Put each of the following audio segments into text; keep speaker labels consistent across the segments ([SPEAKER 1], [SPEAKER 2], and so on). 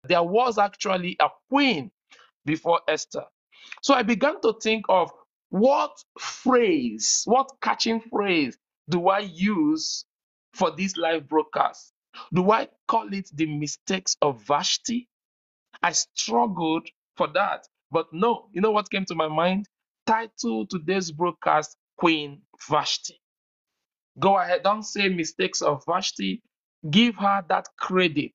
[SPEAKER 1] There was actually a queen before Esther. So I began to think of what phrase, what catching phrase do I use for this live broadcast? Do I call it the mistakes of Vashti? I struggled for that. But no, you know what came to my mind? Title today's broadcast, Queen Vashti. Go ahead, don't say mistakes of Vashti. Give her that credit,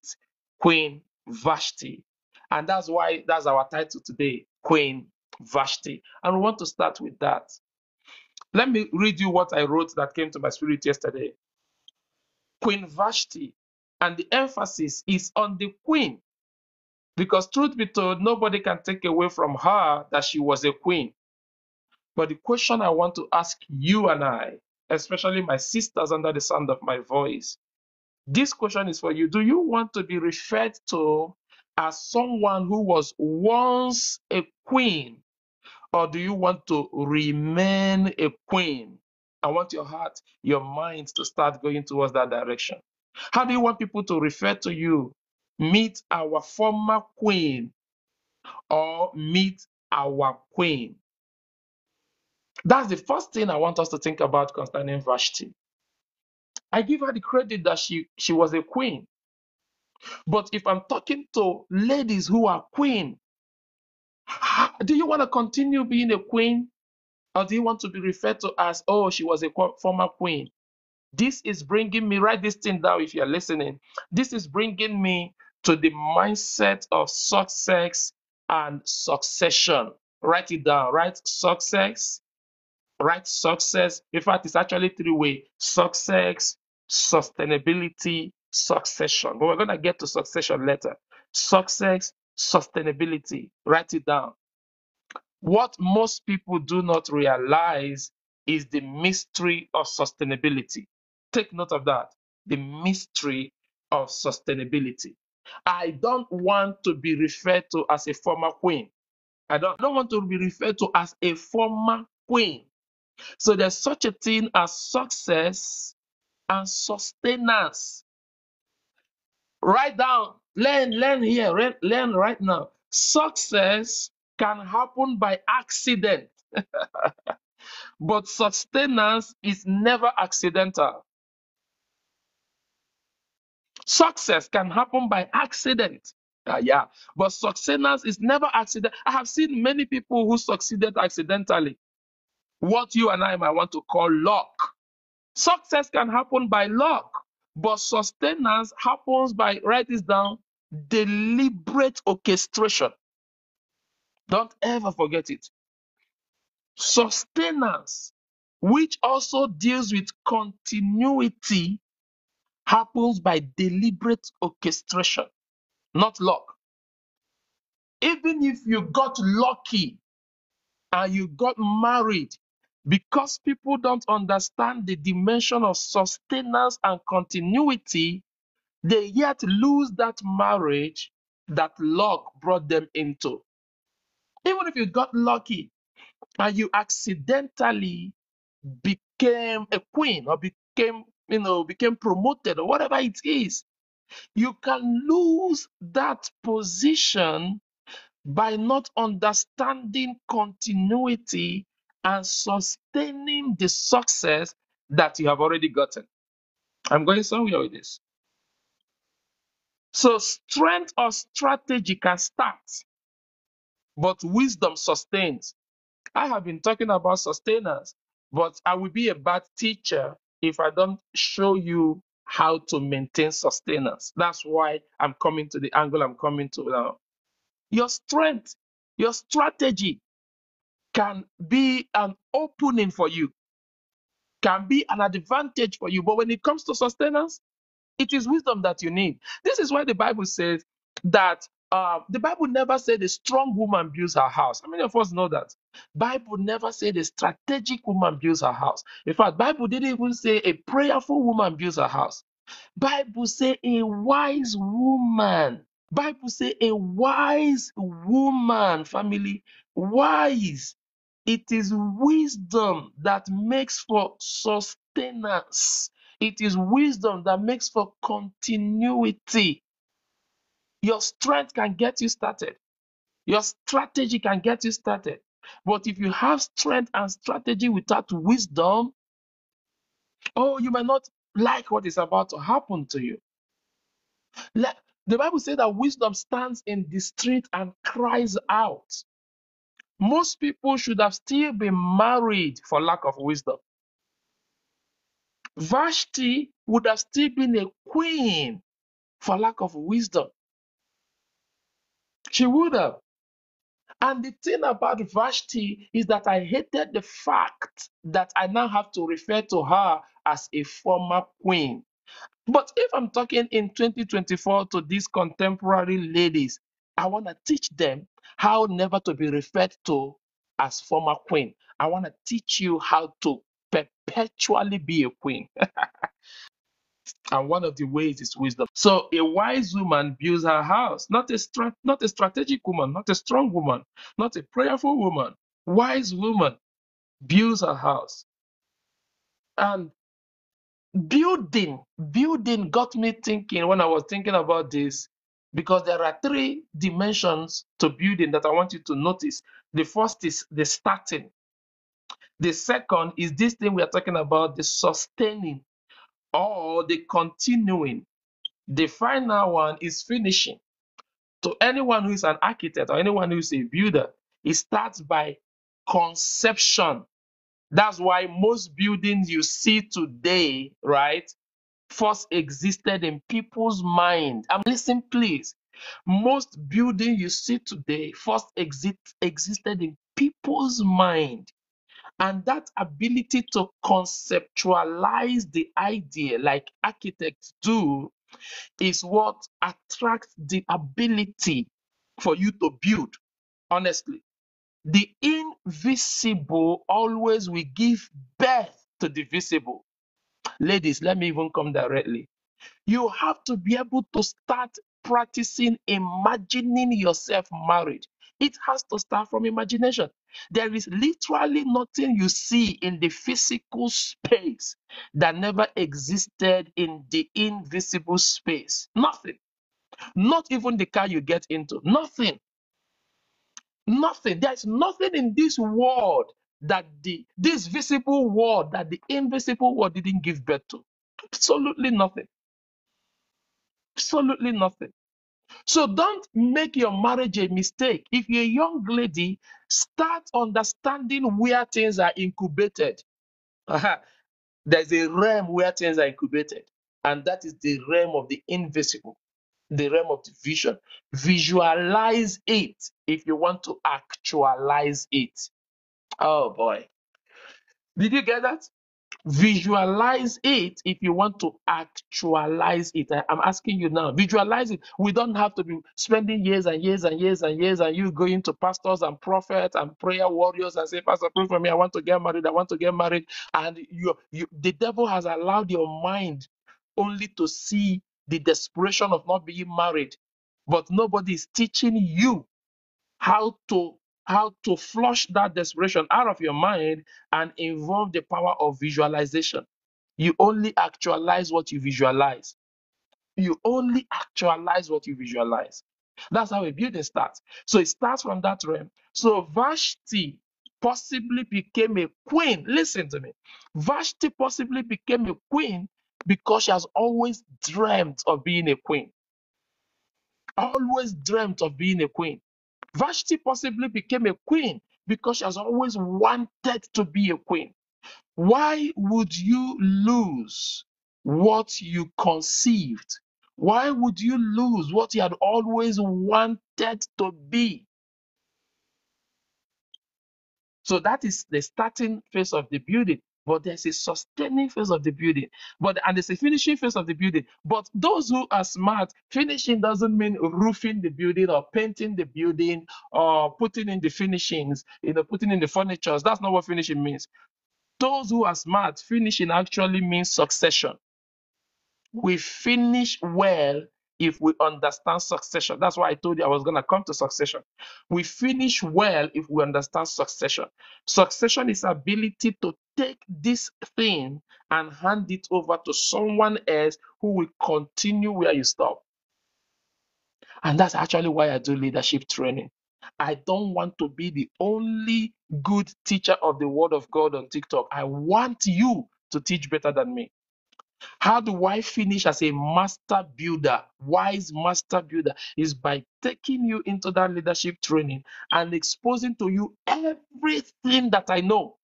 [SPEAKER 1] Queen Vashti. And that's why that's our title today, Queen Vashti. And we want to start with that. Let me read you what I wrote that came to my spirit yesterday. Queen Vashti. And the emphasis is on the queen. Because truth be told, nobody can take away from her that she was a queen. But the question I want to ask you and I, especially my sisters under the sound of my voice, this question is for you. Do you want to be referred to as someone who was once a queen, or do you want to remain a queen? I want your heart, your mind to start going towards that direction. How do you want people to refer to you? Meet our former queen or meet our queen? That's the first thing I want us to think about concerning Vashti. I give her the credit that she was a queen. But if I'm talking to ladies who are queen, do you want to continue being a queen? Or do you want to be referred to as, oh, she was a former queen? This is bringing me, write this thing down if you're listening. This is bringing me to the mindset of success and succession. Write it down, right? Success, right? Success. In fact, it's actually three-way: success, sustainability, succession. But we're going to get to succession later. Success, sustainability. Write it down. What most people do not realize is the mystery of sustainability. Take note of that. The mystery of sustainability. I don't want to be referred to as a former queen. I don't want to be referred to as a former queen. So there's such a thing as success and sustenance. Write down, learn here, learn right now. Success can happen by accident, but sustenance is never accidental. Success can happen by accident. Yeah, but sustenance is never accident. I have seen many people who succeeded accidentally. What you and I might want to call luck. Success can happen by luck, but sustenance happens by, write this down, deliberate orchestration. Don't ever forget it. Sustenance, which also deals with continuity, happens by deliberate orchestration, not luck. Even if you got lucky and you got married, because people don't understand the dimension of sustenance and continuity, they yet lose that marriage that luck brought them into. Even if you got lucky and you accidentally became a queen or became promoted or whatever it is, you can lose that position by not understanding continuity and sustaining the success that you have already gotten. I'm going somewhere with this. So strength or strategy can start, but wisdom sustains. I have been talking about sustainers, but I will be a bad teacher if I don't show you how to maintain sustenance. That's why I'm coming to the angle I'm coming to now. Your strength, your strategy can be an opening for you, can be an advantage for you. But when it comes to sustenance, it is wisdom that you need. This is why the Bible says that the Bible never said a strong woman builds her house. How many of us know that? Bible never said a strategic woman builds her house. In fact, Bible didn't even say a prayerful woman builds her house. Bible say a wise woman. Bible say a wise woman, family, wise. It is wisdom that makes for sustenance. It is wisdom that makes for continuity. Your strength can get you started. Your strategy can get you started. But if you have strength and strategy without wisdom, oh, you might not like what is about to happen to you. The Bible says that wisdom stands in the street and cries out. Most people should have still been married for lack of wisdom. Vashti would have still been a queen for lack of wisdom. She would have. And the thing about Vashti is that I hated the fact that I now have to refer to her as a former queen. But if I'm talking in 2024 to these contemporary ladies, I want to teach them how never to be referred to as former queen. I want to teach you how to perpetually be a queen. And one of the ways is wisdom. So a wise woman builds her house, not a strategic woman, not a strong woman, not a prayerful woman. Wise woman builds her house. And building got me thinking when I was thinking about this, because there are three dimensions to building that I want you to notice. The first is the starting. The second is this thing we are talking about, the sustaining or the continuing. The final one is finishing. To anyone who is an architect or anyone who is a builder, it starts by conception. That's why most buildings you see today, right, first existed in people's mind. Listen, please. Most buildings you see today first existed in people's mind. And that ability to conceptualize the idea, like architects do, is what attracts the ability for you to build. Honestly, the invisible always will give birth to the visible. Ladies, let me even come directly. You have to be able to start practicing imagining yourself married. It has to start from imagination. There is literally nothing you see in the physical space that never existed in the invisible space. Nothing. Not even the car you get into. Nothing. Nothing. There's nothing in this world that this visible world that the invisible world didn't give birth to. Absolutely nothing. Absolutely nothing. So don't make your marriage a mistake. If you're a young lady, start understanding where things are incubated. There's a realm where things are incubated, and that is the realm of the invisible, the realm of the vision. Visualize it if you want to actualize it. Oh boy. Did you get that? Visualize it if you want to actualize it. I'm asking you now, visualize it. We don't have to be spending years and years and years and years and you going to pastors and prophets and prayer warriors and say, Pastor, pray for me. I want to get married. I want to get married. And the devil has allowed your mind only to see the desperation of not being married. But nobody is teaching you how to flush that desperation out of your mind and involve the power of visualization. You only actualize what you visualize. You only actualize what you visualize. That's how a building starts. So it starts from that realm. So Vashti possibly became a queen. Listen to me. Vashti possibly became a queen because she has always dreamt of being a queen. Always dreamt of being a queen. Vashti possibly became a queen because she has always wanted to be a queen. Why would you lose what you conceived? Why would you lose what you had always wanted to be? So that is the starting phase of the building. But there's a sustaining phase of the building. And there's a finishing phase of the building. But those who are smart, finishing doesn't mean roofing the building or painting the building or putting in the finishings, putting in the furnitures. That's not what finishing means. Those who are smart, finishing actually means succession. We finish well if we understand succession. That's why I told you I was going to come to succession. We finish well if we understand succession. Succession is ability to take this thing and hand it over to someone else who will continue where you stop. And that's actually why I do leadership training. I don't want to be the only good teacher of the word of God on TikTok. I want you to teach better than me. How do I finish as a master builder? Wise master builder is by taking you into that leadership training and exposing to you everything that I know.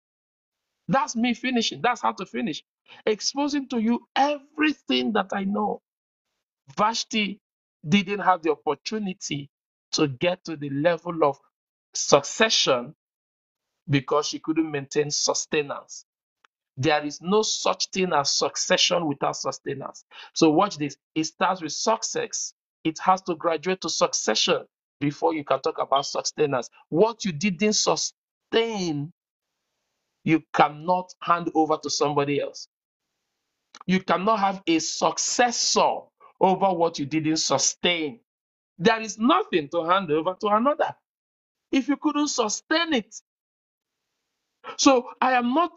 [SPEAKER 1] That's me finishing. That's how to finish. Exposing to you everything that I know. Vashti didn't have the opportunity to get to the level of succession because she couldn't maintain sustenance. There is no such thing as succession without sustenance. So watch this. It starts with success. It has to graduate to succession before you can talk about sustenance. What you didn't sustain, you cannot hand over to somebody else. You cannot have a successor over what you didn't sustain. There is nothing to hand over to another if you couldn't sustain it. So I am not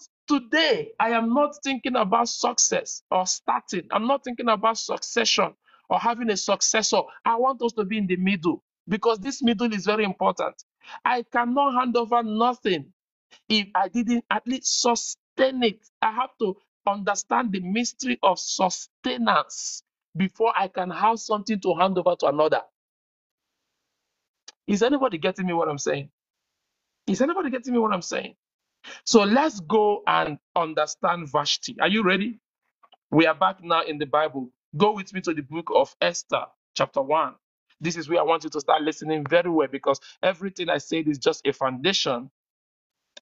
[SPEAKER 1] thinking about success or starting. I'm not thinking about succession or having a successor. I want us to be in the middle because this middle is very important. I cannot hand over nothing if I didn't at least sustain it. I have to understand the mystery of sustenance before I can have something to hand over to another. Is anybody getting me what I'm saying? Is anybody getting me what I'm saying? So let's go and understand Vashti. Are you ready? We are back now in the Bible. Go with me to the book of Esther, chapter 1. This is where I want you to start listening very well because everything I said is just a foundation,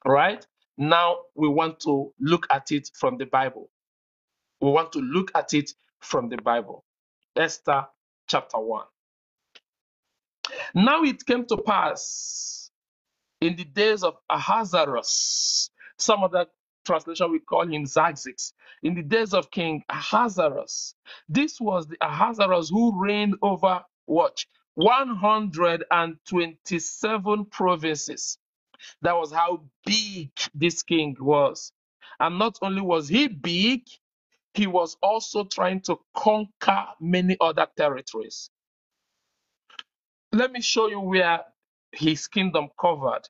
[SPEAKER 1] right? Now we want to look at it from the Bible. We want to look at it from the Bible. Esther, chapter 1. Now it came to pass in the days of Ahasuerus. Some of that translation we call him Xerxes. In the days of King Ahasuerus. This was the Ahasuerus who reigned over, watch, 127 provinces. That was how big this king was. And not only was he big, he was also trying to conquer many other territories. Let me show you where his kingdom covered.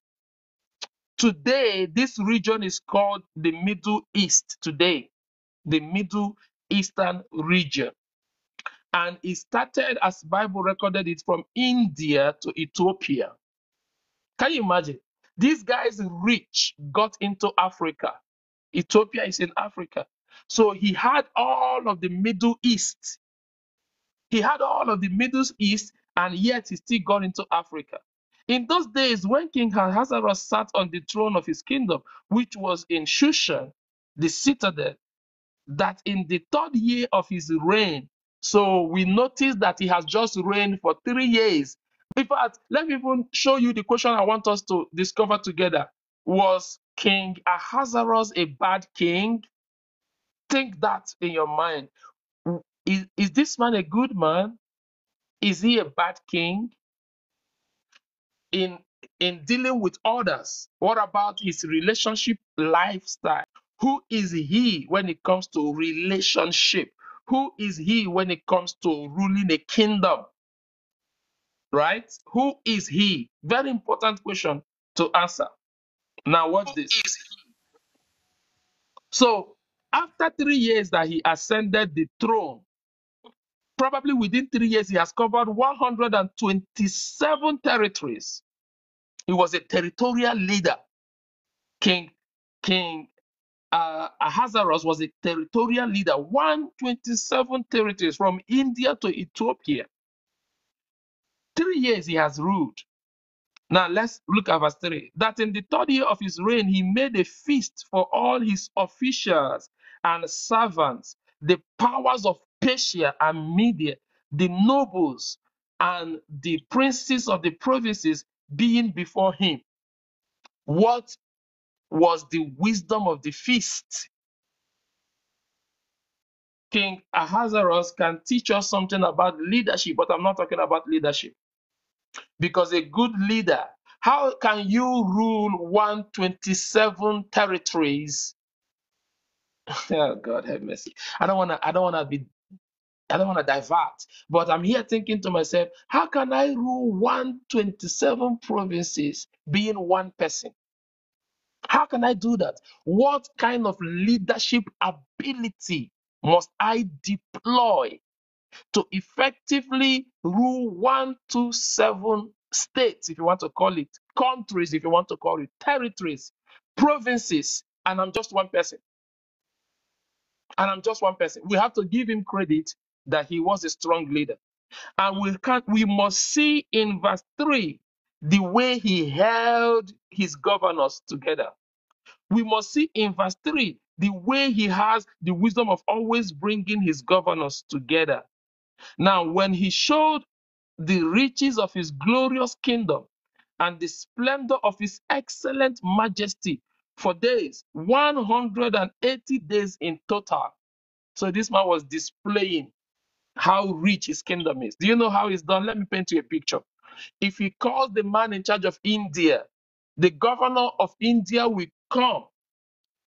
[SPEAKER 1] Today, this region is called the Middle East today, the Middle Eastern region. And it started, as Bible recorded it, from India to Ethiopia. Can you imagine? These guys rich got into Africa. Ethiopia is in Africa. So he had all of the Middle East. He had all of the Middle East, and yet he still got into Africa. In those days, when King Ahasuerus sat on the throne of his kingdom, which was in Shushan, the citadel, that in the third year of his reign, so we notice that he has just reigned for 3 years. In fact, let me even show you the question I want us to discover together. Was King Ahasuerus a bad king? Think that in your mind. Is this man a good man? Is he a bad king? In dealing with others, what about his relationship lifestyle? Who is he when it comes to relationship? Who is he when it comes to ruling a kingdom? Right? Who is he? Very important question to answer. Now watch this. So after 3 years that he ascended the throne, probably within 3 years he has covered 127 territories. He was a territorial leader. King Ahasuerus was a territorial leader. 127 territories from India to Ethiopia. 3 years he has ruled. Now let's look at verse 3. That in the third year of his reign, he made a feast for all his officials and servants, the powers of Persia and Media, the nobles and the princes of the provinces being before him. What was the wisdom of the feast? King Ahasuerus can teach us something about leadership, but I'm not talking about leadership. Because a good leader, how can you rule 127 territories? Oh God have mercy. I don't wanna be I don't want to divert, but I'm here thinking to myself, how can I rule 127 provinces being one person? How can I do that? What kind of leadership ability must I deploy to effectively rule 127 states, if you want to call it, countries, if you want to call it, territories, provinces, and I'm just one person? And I'm just one person. We have to give him credit that he was a strong leader. And we must see in verse 3 the way he held his governors together. We must see in verse 3 the way he has the wisdom of always bringing his governors together. Now, when he showed the riches of his glorious kingdom and the splendor of his excellent majesty for days, 180 days in total. So this man was displaying how rich his kingdom is. Do you know how it's done? Let me paint you a picture. If he calls the man in charge of India, the governor of India will come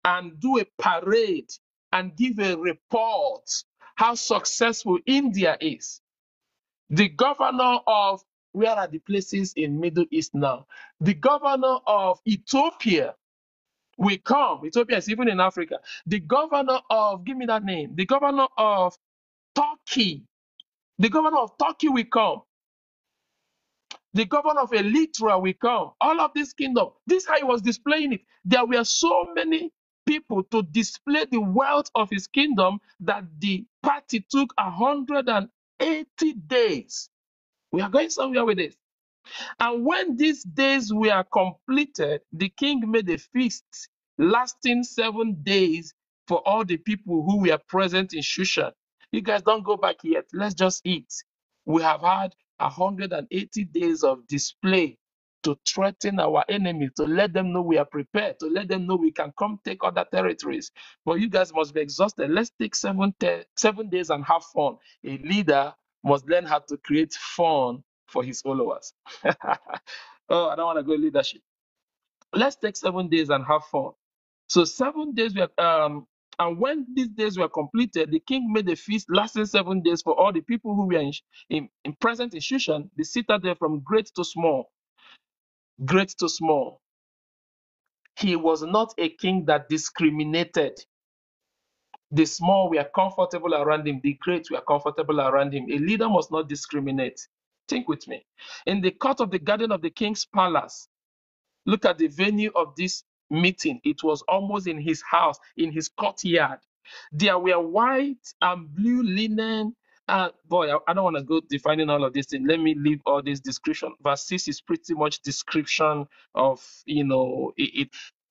[SPEAKER 1] and do a parade and give a report how successful India is. The governor of, where are the places in Middle East now? The governor of Ethiopia will come. Ethiopia is even in Africa. The governor of, give me that name, the governor of Turkey. The governor of Turkey will come. The governor of Elytra will come. All of this kingdom. This is how he was displaying it. There were so many people to display the wealth of his kingdom that the party took 180 days. We are going somewhere with this. And when these days were completed, the king made a feast lasting 7 days for all the people who were present in Shushan. You guys don't go back yet. Let's just eat. We have had 180 days of display to threaten our enemies, to let them know we are prepared, to let them know we can come take other territories. But you guys must be exhausted. Let's take 7 days and have fun. A leader must learn how to create fun for his followers. Oh, I don't want to go leadership. Let's take 7 days and have fun. So 7 days were and when these days were completed, the king made a feast lasting 7 days for all the people who were in present in Shushan, the citadel, from great to small. Great to small. He was not a king that discriminated. The small were comfortable around him, the great were comfortable around him. A leader must not discriminate. Think with me. In the court of the garden of the king's palace, look at the venue of this meeting. It was almost in his house, in his courtyard. There were white and blue linen. Boy, I don't want to go defining all of this thing. Let me leave all this description. Verse 6 is pretty much description of,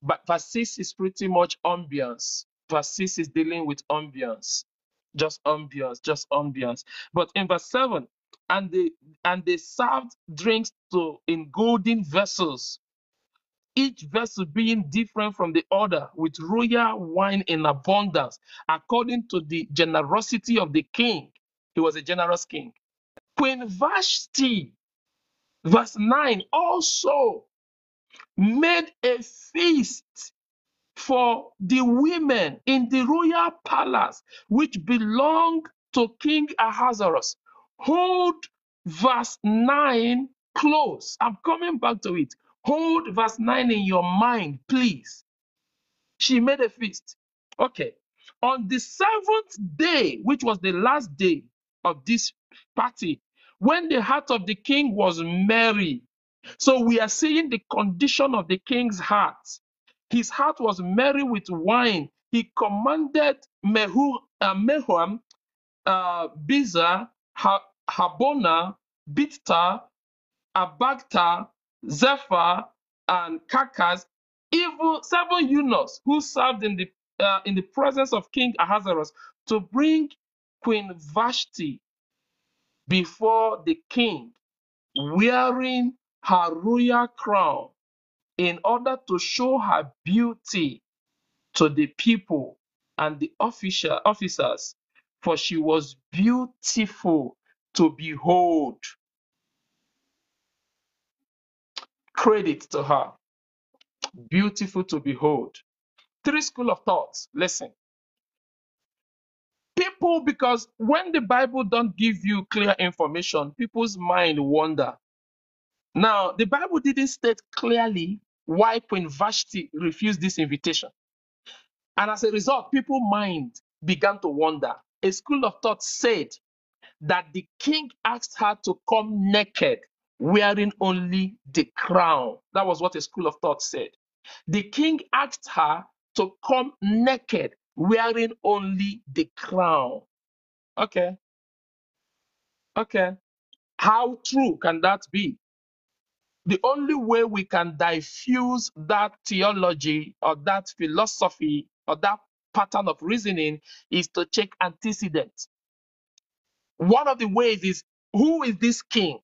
[SPEAKER 1] but verse 6 is pretty much ambience. Verse 6 is dealing with ambience. Just ambience, just ambience. But in verse 7, and they served drinks in golden vessels, each vessel being different from the other, with royal wine in abundance, according to the generosity of the king. He was a generous king. Queen Vashti, verse 9, also made a feast for the women in the royal palace, which belonged to King Ahasuerus. Hold verse 9 close. I'm coming back to it. Hold verse 9 in your mind, please. She made a feast. Okay. On the 7th day, which was the last day of this party, when the heart of the king was merry. So we are seeing the condition of the king's heart. His heart was merry with wine. He commanded Mehuam, Biza, Habona, Bigtha, Abagtha, Zephyr, and Kakas, even 7 eunuchs who served in the presence of King Ahasuerus, to bring Queen Vashti before the king, wearing her royal crown, in order to show her beauty to the people and the officers, for she was beautiful to behold. Credit to her. Beautiful to behold. 3 schools of thoughts. Listen. People People, because when the Bible don't give you clear information, people's mind wander. Now, the Bible didn't state clearly why Queen Vashti refused this invitation. And as a result, people's mind began to wander. A school of thought said that the king asked her to come naked, wearing only the crown. That was what a school of thought said. The king asked her to come naked, wearing only the crown. Okay, okay. How true can that be? The only way we can diffuse that theology or that philosophy or that pattern of reasoning is to check antecedents. One of the ways is, who is this king?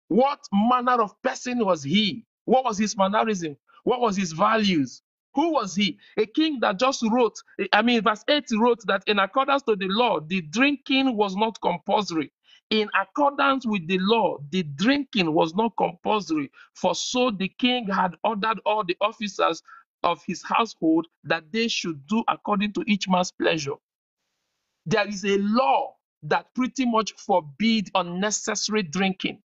[SPEAKER 1] What manner of person was he? What was his mannerism? What was his values? Who was he? A king that just wrote, verse 8 wrote that in accordance to the law, the drinking was not compulsory. In accordance with the law, the drinking was not compulsory. For so the king had ordered all the officers of his household that they should do according to each man's pleasure. There is a law that pretty much forbids unnecessary drinking.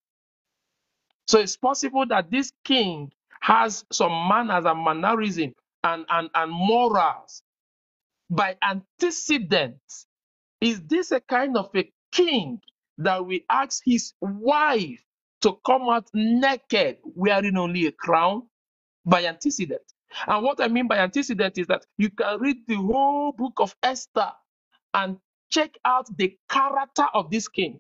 [SPEAKER 1] So it's possible that this king has some manners and mannerism and morals. By antecedent, is this a kind of a king that will ask his wife to come out naked, wearing only a crown? By antecedent. And what I mean by antecedent is that you can read the whole book of Esther and check out the character of this king.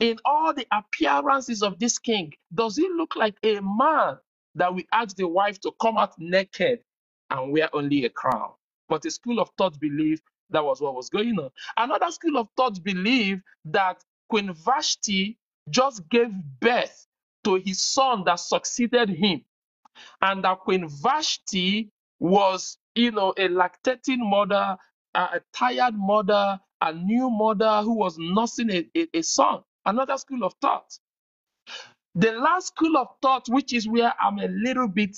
[SPEAKER 1] In all the appearances of this king, does he look like a man that we ask the wife to come out naked and wear only a crown? But a school of thought believe that was what was going on. Another school of thought believe that Queen Vashti just gave birth to his son that succeeded him, and that Queen Vashti was, a lactating mother, a tired mother, a new mother who was nursing a son. Another school of thought. The last school of thought, which is where I'm a little bit,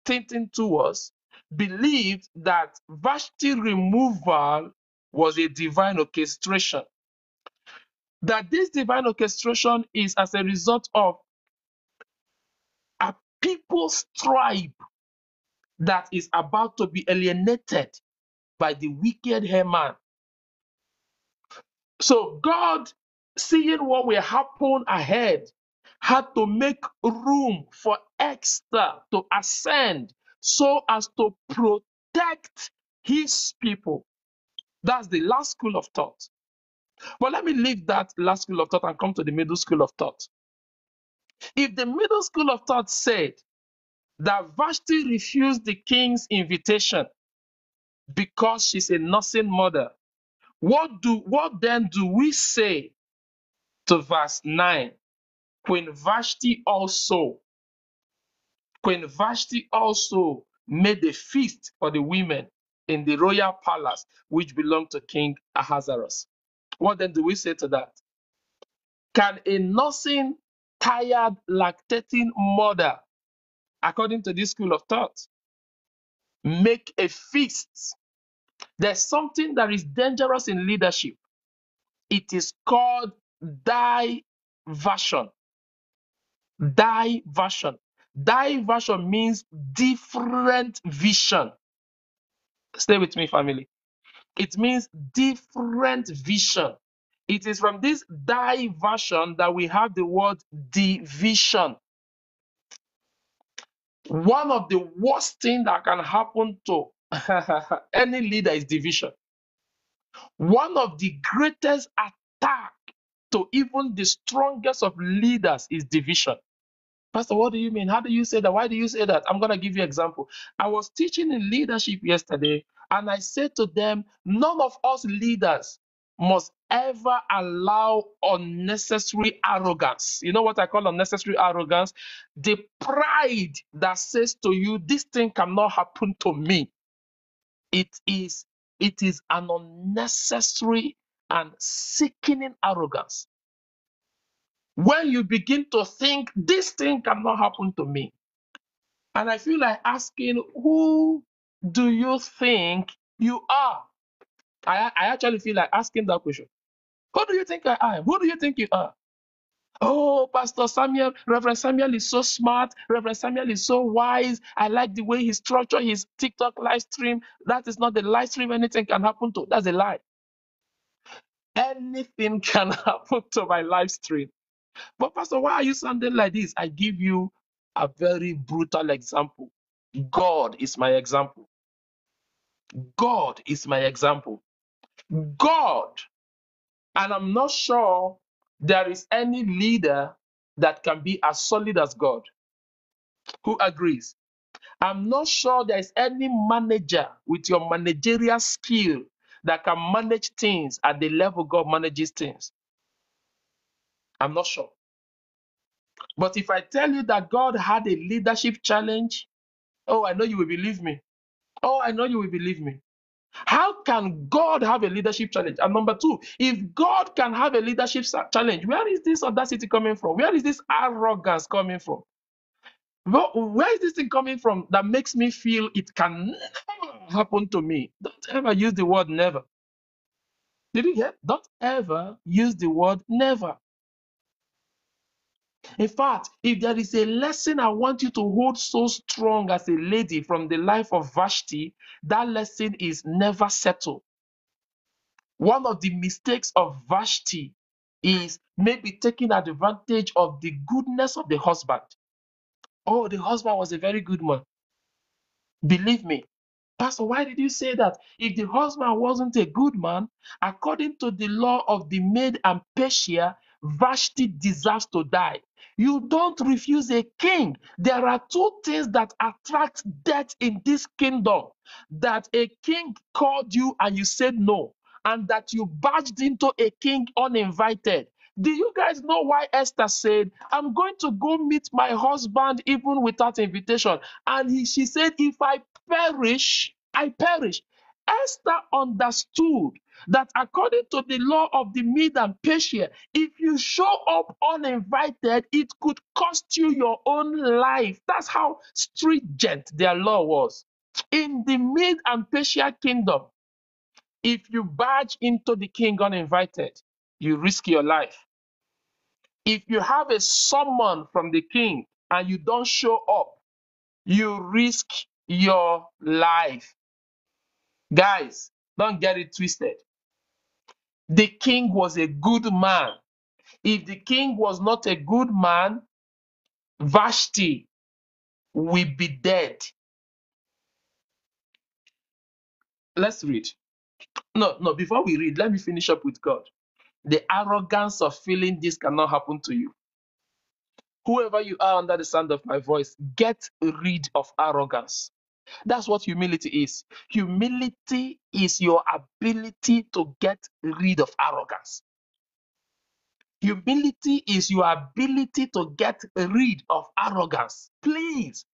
[SPEAKER 1] thinking towards, believed that Vashti removal was a divine orchestration. That this divine orchestration is as a result of a people's tribe that is about to be alienated by the wicked Haman. So God, seeing what will happen ahead, had to make room for Esther to ascend so as to protect his people. That's the last school of thought. But let me leave that last school of thought and come to the middle school of thought. If the middle school of thought said that Vashti refused the king's invitation because she's a nursing mother, what then do we say to verse 9? Queen Vashti also made a feast for the women in the royal palace which belonged to King Ahasuerus. What then do we say to that? Can a nursing, tired, lactating mother, according to this school of thought, make a feast? There's something that is dangerous in leadership. It is called diversion. Diversion. Diversion means different vision. Stay with me, family. It means different vision. It is from this diversion that we have the word division. One of the worst things that can happen to any leader is division. One of the greatest attack to even the strongest of leaders is division. Pastor, what do you mean? How do you say that? Why do you say that? I'm going to give you an example. I was teaching in leadership yesterday, and I said to them, none of us leaders must ever allow unnecessary arrogance. You know what I call unnecessary arrogance? The pride that says to you, this thing cannot happen to me. It is an unnecessary and sickening arrogance. When you begin to think, this thing cannot happen to me. And I feel like asking, who do you think you are? I actually feel like asking that question. Who do you think I am? Who do you think you are? Oh, Pastor Samuel, Reverend Samuel is so smart. Reverend Samuel is so wise. I like the way he structured his TikTok live stream. That is not the live stream anything can happen to. That's a lie. Anything can happen to my live stream. But Pastor, why are you sounding like this? I give you a very brutal example. God is my example. God is my example. God. And I'm not sure there is any leader that can be as solid as God. Who agrees? I'm not sure there is any manager with your managerial skill that can manage things at the level God manages things. I'm not sure. But if I tell you that God had a leadership challenge, oh, I know you will believe me. Oh, I know you will believe me. How can God have a leadership challenge? And number two, if God can have a leadership challenge, where is this audacity coming from? Where is this arrogance coming from? Where is this thing coming from that makes me feel it can never happen to me? Don't ever use the word never. Did you hear? Don't ever use the word never. In fact, if there is a lesson I want you to hold so strong as a lady from the life of Vashti, that lesson is never settle. One of the mistakes of Vashti is maybe taking advantage of the goodness of the husband. Oh, the husband was a very good man. Believe me. Pastor, why did you say that? If the husband wasn't a good man, according to the law of the Mede and Persia, Vashti deserves to die. You don't refuse a king. There are two things that attract death in this kingdom: that a king called you and you said no, and that you barged into a king uninvited. Do you guys know why Esther said, I'm going to go meet my husband even without invitation? And she said, if I perish, I perish. Esther understood that according to the law of the Mede and Persia, if you show up uninvited, it could cost you your own life. That's how stringent their law was. In the Mede and Persia kingdom, if you barge into the king uninvited, you risk your life. If you have a summon from the king and you don't show up, you risk your life. Guys, don't get it twisted. The king was a good man. If the king was not a good man, Vashti will be dead. Let's read. No, before we read, let me finish up with God. The arrogance of feeling this cannot happen to you. Whoever you are under the sound of my voice, get rid of arrogance. That's what humility is. Humility is your ability to get rid of arrogance. Humility is your ability to get rid of arrogance. Please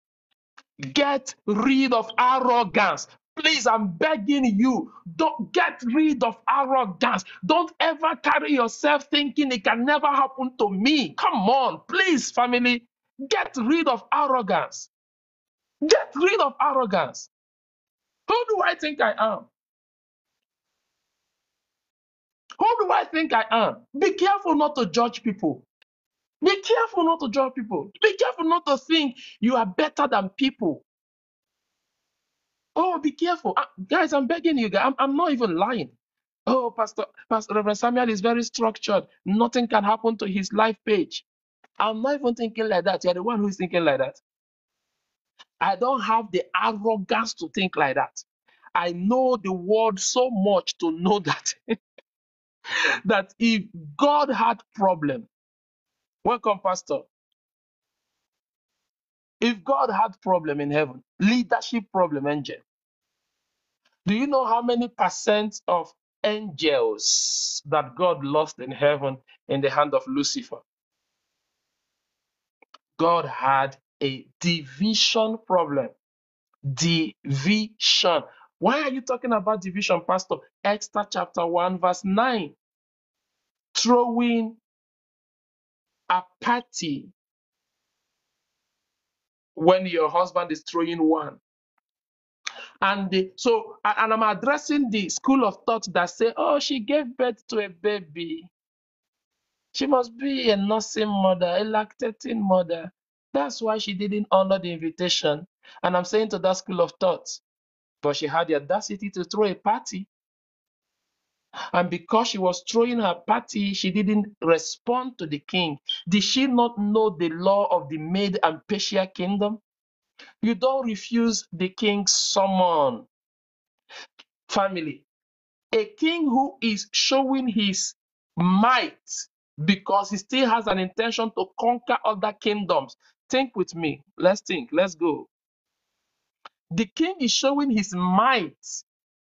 [SPEAKER 1] get rid of arrogance. Please, I'm begging you, don't get rid of arrogance. Don't ever carry yourself thinking it can never happen to me. Come on, please, family, get rid of arrogance. Get rid of arrogance. Who do I think I am? Who do I think I am? Be careful not to judge people. Be careful not to judge people. Be careful not to think you are better than people. Oh, be careful. Guys, I'm begging you guys. I'm not even lying. Oh, Pastor Reverend Samuel is very structured. Nothing can happen to his life page. I'm not even thinking like that. You're the one who's thinking like that. I don't have the arrogance to think like that. I know the word so much to know that that if God had problem, welcome, Pastor. If God had problem in heaven, leadership problem, angel, do you know how many percent of angels that God lost in heaven in the hand of Lucifer? God had a division problem. Division. Why are you talking about division, Pastor? Esther chapter 1, verse 9. Throwing a party when your husband is throwing one. And I'm addressing the school of thought that say, oh, she gave birth to a baby. She must be a nursing mother, a lactating mother. That's why she didn't honor the invitation. And I'm saying to that school of thought, but she had the audacity to throw a party. And because she was throwing her party, she didn't respond to the king. Did she not know the law of the Mede and Persia kingdom? You don't refuse the king's summon. Family, a king who is showing his might because he still has an intention to conquer other kingdoms. Think with me. Let's think. Let's go. The king is showing his might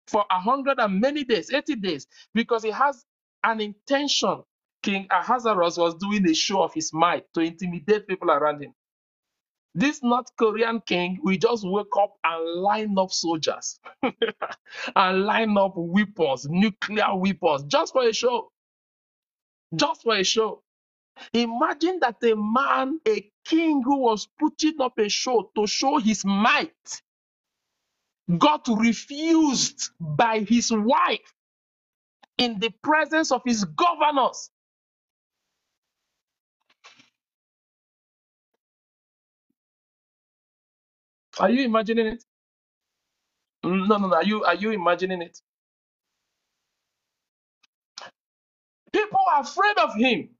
[SPEAKER 1] for 100 and many days, 80 days, because he has an intention. King Ahasuerus was doing a show of his might to intimidate people around him. This North Korean king will just wake up and line up soldiers and line up weapons, nuclear weapons, just for a show. Just for a show. Imagine that a man, a king who was putting up a show to show his might, got refused by his wife in the presence of his governors. Are you imagining it? No, no, no. Are you imagining it? People are afraid of him.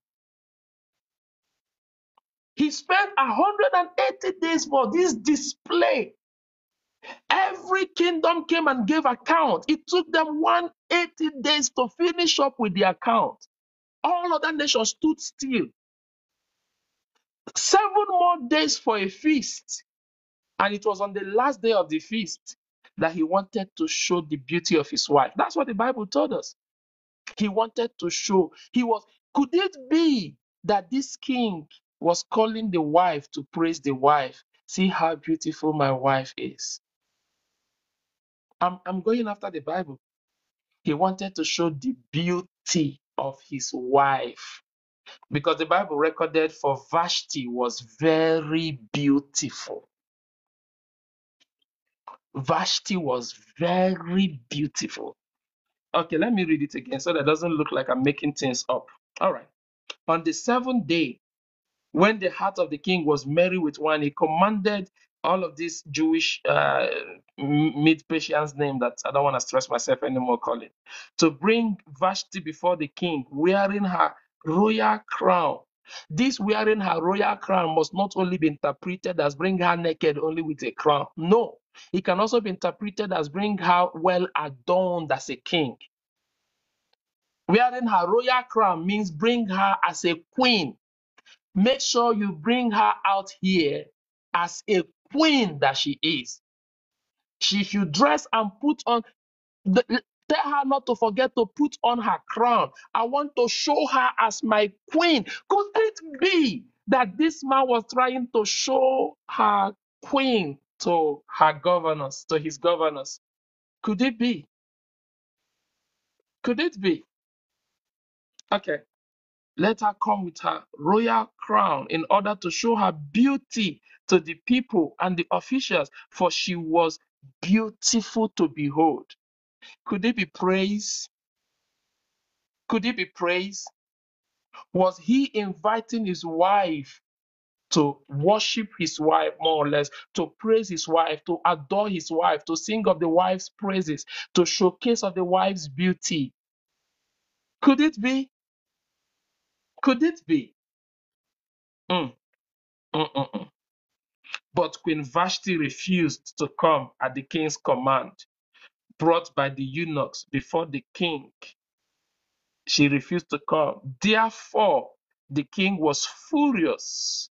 [SPEAKER 1] He spent 180 days for this display. Every kingdom came and gave account. It took them 180 days to finish up with the account. All other nations stood still. 7 more days for a feast. And it was on the last day of the feast that he wanted to show the beauty of his wife. That's what the Bible told us. He wanted to show. Could it be that this king was calling the wife to praise the wife? See how beautiful my wife is. I'm going after the Bible. He wanted to show the beauty of his wife. Because the Bible recorded for Vashti was very beautiful. Vashti was very beautiful. Okay, let me read it again so that it doesn't look like I'm making things up. All right. On the 7th day, when the heart of the king was merry with wine, he commanded all of these Jewish mid-Persians name that I don't want to stress myself anymore calling, to bring Vashti before the king wearing her royal crown. This wearing her royal crown must not only be interpreted as bring her naked only with a crown. No, it can also be interpreted as bring her well adorned as a king. Wearing her royal crown means bring her as a queen. Make sure you bring her out here as a queen that she is. She should dress and put on, tell her not to forget to put on her crown. I want to show her as my queen. Could it be that this man was trying to show her queen to her governors, to his governors? Could it be? Could it be? Okay. Let her come with her royal crown in order to show her beauty to the people and the officials, for she was beautiful to behold. Could it be praise? Could it be praise? Was he inviting his wife to worship his wife, more or less, to praise his wife, to adore his wife, to sing of the wife's praises, to showcase of the wife's beauty? Could it be? Could it be? Mm, mm, mm, mm. But Queen Vashti refused to come at the king's command, brought by the eunuchs before the king. She refused to come. Therefore, the king was furious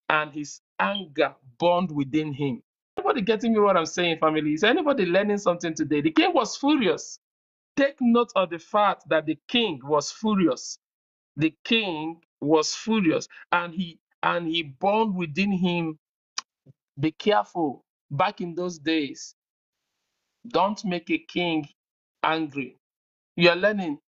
[SPEAKER 1] and his anger burned within him. Anybody getting me what I'm saying, family? Is anybody learning something today? The king was furious. Take note of the fact that the king was furious. The king was furious and he burned within him. Be careful. Back in those days, don't make a king angry. You are learning.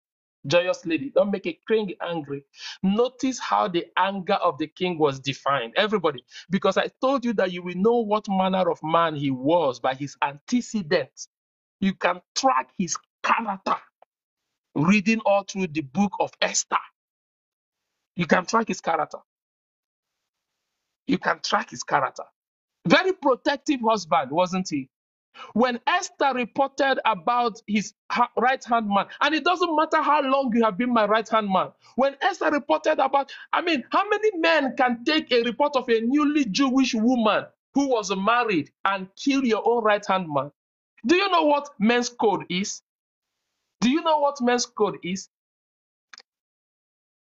[SPEAKER 1] Joyous lady, don't make a king angry. Notice how the anger of the king was defined. Everybody, because I told you that you will know what manner of man he was by his antecedents. You can track his character reading all through the book of Esther. You can track his character. You can track his character. Very protective husband, wasn't he? When Esther reported about his right hand man, and it doesn't matter how long you have been my right hand man, when Esther reported about, I mean, how many men can take a report of a newly Jewish woman who was married and kill your own right hand man? Do you know what men's code is? Do you know what men's code is?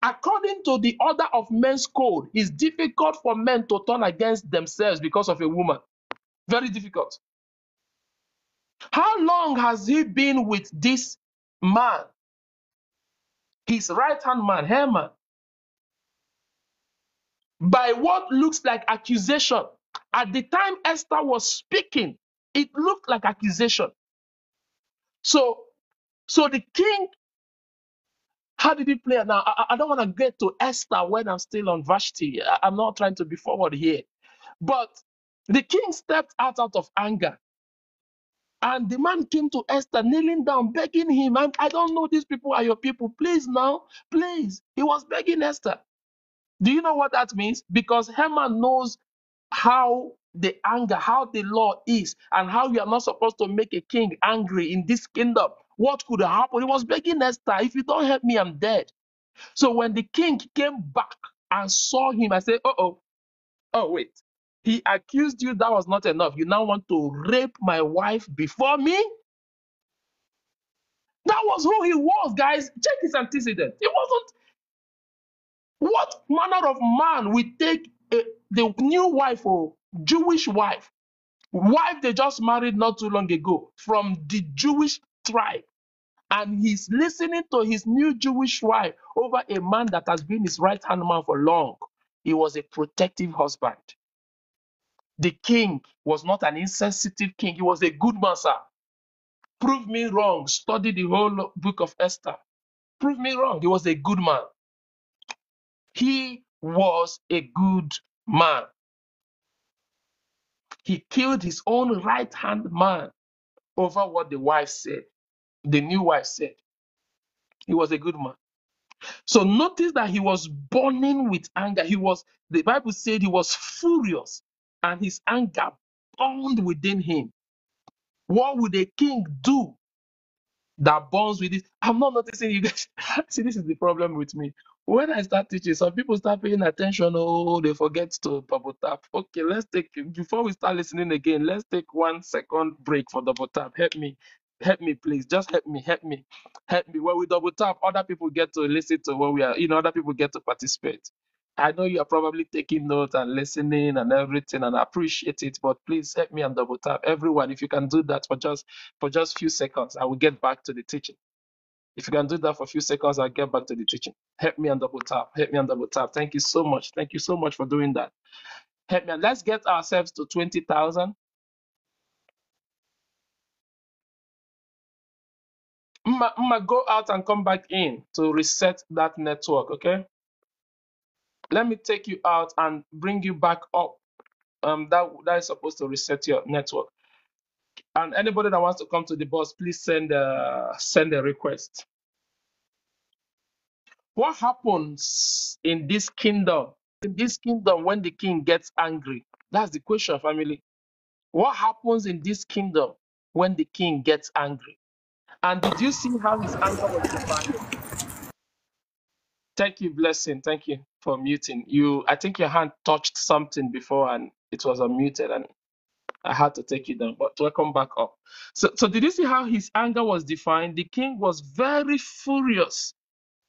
[SPEAKER 1] According to the order of men's code, it's difficult for men to turn against themselves because of a woman. Very difficult. How long has he been with this man, his right hand man, Haman? By what looks like accusation. At the time Esther was speaking, it looked like accusation. So the king, how did he play it? Now, I don't want to get to Esther when I'm still on Vashti. I'm not trying to be forward here. But the king stepped out of anger. And the man came to Esther, kneeling down, begging him. I don't know these people are your people. Please now, please. He was begging Esther. Do you know what that means? Because Haman knows how the anger, how the law is, and how you are not supposed to make a king angry in this kingdom. What could happen? He was begging Esther, if you don't help me, I'm dead. So when the king came back and saw him, I said, oh, wait. He accused you, that was not enough. You now want to rape my wife before me? That was who he was, guys. Check his antecedent. It wasn't. What manner of man will take the new wife or Jewish wife they just married not too long ago from the Jewish tribe, and he's listening to his new Jewish wife over a man that has been his right hand man for long? He was a protective husband. The king was not an insensitive king. He was a good man, sir. Prove me wrong. Study the whole book of Esther. Prove me wrong. He was a good man. He was a good man. He killed his own right hand man over what the wife said, the new wife said. He was a good man. So notice that he was burning with anger. The Bible said he was furious and his anger burned within him. What would a king do that burns with it? I'm not noticing you guys. See, this is the problem with me. When I start teaching, some people start paying attention. Oh, they forget to double tap. Okay, before we start listening again, let's take 1 second break for double tap. Help me, please. Just help me. When we double tap, other people get to listen to what we are, other people get to participate. I know you are probably taking notes and listening and everything, and I appreciate it, but please help me and double tap. Everyone, if you can do that for just few seconds, I will get back to the teaching. If you can do that for a few seconds, I'll get back to the teaching. Help me and double tap. Help me and double tap. Thank you so much. Thank you so much for doing that. Help me. And let's get ourselves to 20,000. Go out and come back in to reset that network, okay? Let me take you out and bring you back up. That is supposed to reset your network. And anybody that wants to come to the bus, please send a request. What happens in this kingdom? In this kingdom, when the king gets angry? That's the question, family. What happens in this kingdom when the king gets angry? And did you see how his anger was defined? Thank you, Blessing. Thank you for muting. I think your hand touched something before and it was unmuted and I had to take you down, but welcome back up. So did you see how his anger was defined? The king was very furious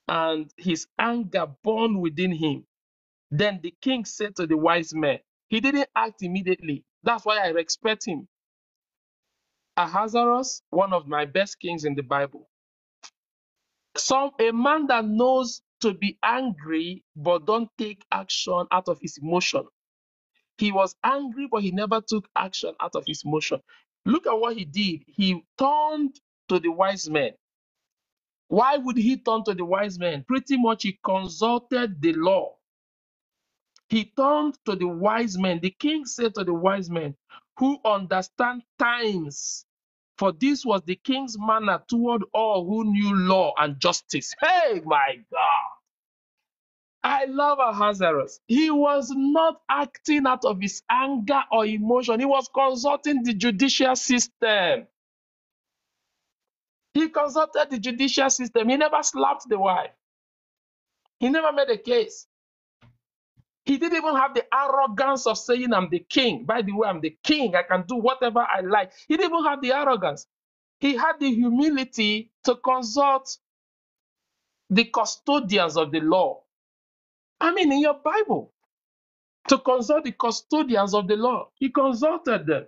[SPEAKER 1] and his anger burned within him. Then the king said to the wise men, he didn't act immediately. That's why I respect him. Ahasuerus, one of my best kings in the Bible. A man that knows to be angry but don't take action out of his emotion. He was angry, but he never took action out of his emotion. Look at what he did. He turned to the wise men. Why would he turn to the wise men? Pretty much he consulted the law. He turned to the wise men. The king said to the wise men, who understand times, for this was the king's manner toward all who knew law and justice. Hey, my God. I love Ahasuerus. He was not acting out of his anger or emotion. He was consulting the judicial system. He consulted the judicial system. He never slapped the wife. He never made a case. He didn't even have the arrogance of saying, I'm the king. By the way, I'm the king. I can do whatever I like. He didn't even have the arrogance. He had the humility to consult the custodians of the law. I mean, in your Bible, to consult the custodians of the law. He consulted them.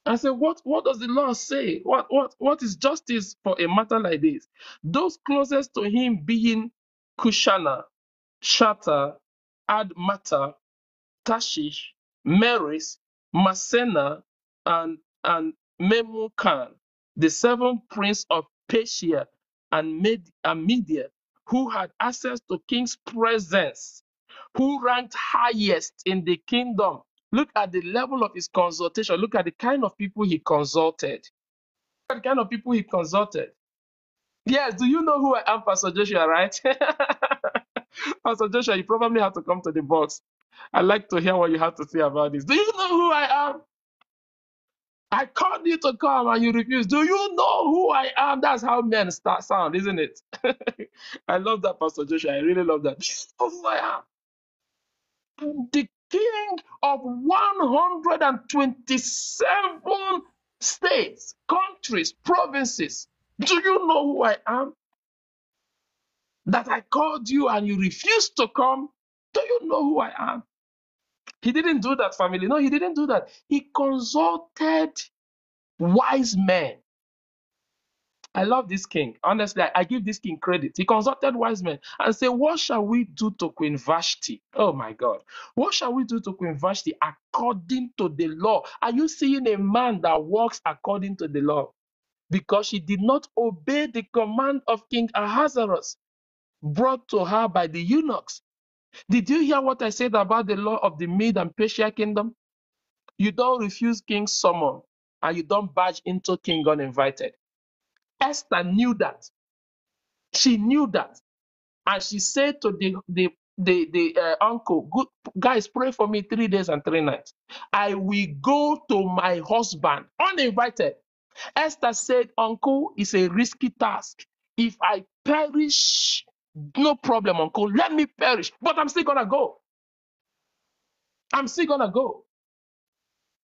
[SPEAKER 1] I said, what does the law say? What is justice for a matter like this? Those closest to him being Kushana, Shatter, Admata, Tashish, Meres, Masena, and Memucan, the seven prince of Persia and Media, who had access to king's presence, who ranked highest in the kingdom. Look at the level of his consultation. Look at the kind of people he consulted. Look at the kind of people he consulted. Yes, do you know who I am, Pastor Joshua, right? Pastor Joshua, you probably have to come to the box. I'd like to hear what you have to say about this. Do you know who I am? I called you to come and you refused. Do you know who I am? That's how men sound, isn't it? I love that, Pastor Joshua. I really love that. Do you know who I am? I'm the king of 127 states, countries, provinces. Do you know who I am? That I called you and you refused to come. Do you know who I am? He didn't do that, family. No, he didn't do that. He consulted wise men. I love this king. Honestly, I give this king credit. He consulted wise men and said, what shall we do to Queen Vashti? Oh my God. What shall we do to Queen Vashti according to the law? Are you seeing a man that walks according to the law? Because she did not obey the command of King Ahasuerus brought to her by the eunuchs. Did you hear what I said about the law of the Mede and Persia kingdom? You don't refuse king's summon and you don't barge into king uninvited. Esther knew that. She knew that. And she said to the uncle, good guys, pray for me 3 days and 3 nights. I will go to my husband uninvited. Esther said, uncle, it's a risky task. If I perish, no problem, uncle. Let me perish. But I'm still going to go. I'm still going to go.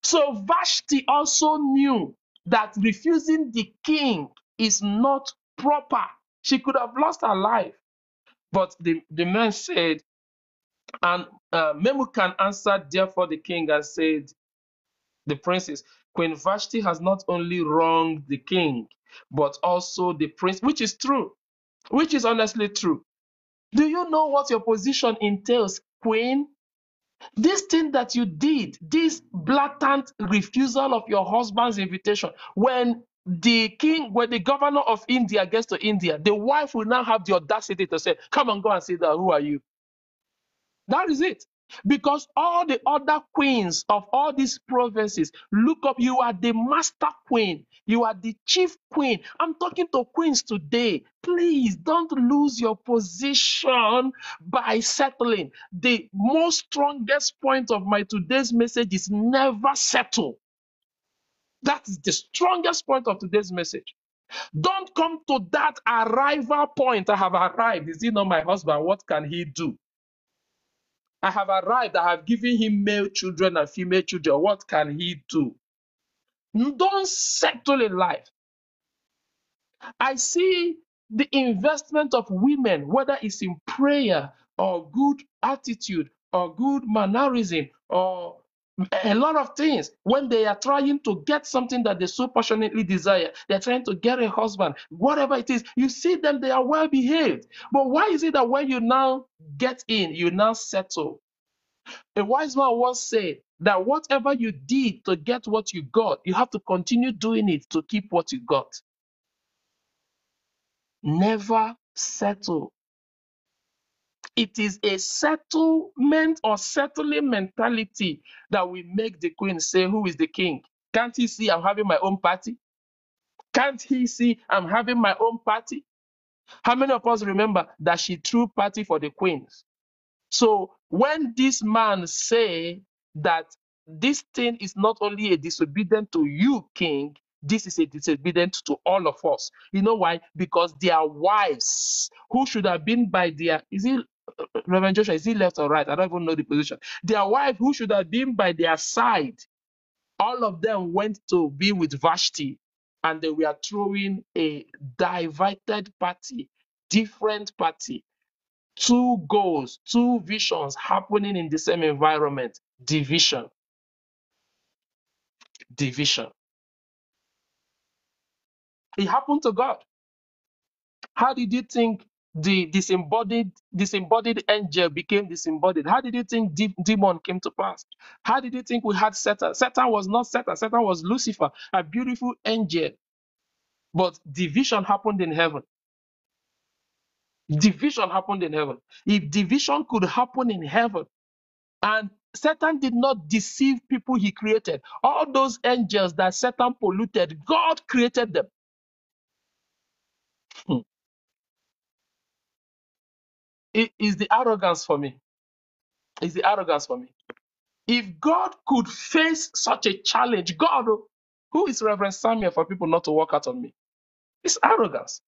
[SPEAKER 1] So Vashti also knew that refusing the king is not proper. She could have lost her life. But the man said, and Memucan answered therefore the king and said, the princess, Queen Vashti has not only wronged the king, but also the prince, which is true, which is honestly true. Do you know what your position entails, queen? This thing that you did, this blatant refusal of your husband's invitation, when the governor of India gets to India, the wife will now have the audacity to say, come and go and sit down, who are you? That is it. Because all the other queens of all these provinces look up, you are the master queen, you are the chief queen. I'm talking to queens today. Please don't lose your position by settling. The most strongest point of my today's message is never settle. That is the strongest point of today's message. Don't come to that arrival point. I have arrived. Is he not my husband? What can he do? I have arrived. I have given him male children and female children. What can he do? Don't settle in life. I see the investment of women, whether it's in prayer or good attitude or good mannerism or a lot of things. When they are trying to get something that they so passionately desire, they're trying to get a husband, whatever it is, you see them, they are well behaved. But why is it that when you now get in, you now settle? A wise man once said that whatever you did to get what you got, you have to continue doing it to keep what you got. never settle. It is a settlement or settling mentality that will make the queen say, who is the king? Can't he see I'm having my own party? Can't he see I'm having my own party? How many of us remember that she threw party for the queens? So when this man say that this thing is not only a disobedience to you, king, this is a disobedience to all of us. You know why? Because their wives, who should have been by their, is it Reverend Joshua, is he left or right? I don't even know the position. Their wife, who should have been by their side, all of them went to be with Vashti, and they were throwing a divided party, different party, two goals, two visions happening in the same environment. Division. Division. It happened to God. How did you think the disembodied angel became disembodied? How did you think demon came to pass? How did you think we had Satan? Satan was not Satan. Satan was Lucifer, a beautiful angel. But division happened in heaven. Division happened in heaven. If division could happen in heaven, and Satan did not deceive people he created, all those angels that Satan polluted, God created them. Hmm. It is the arrogance for me. It's the arrogance for me. If God could face such a challenge, God, who is Reverend Samuel for people not to walk out on me? It's arrogance.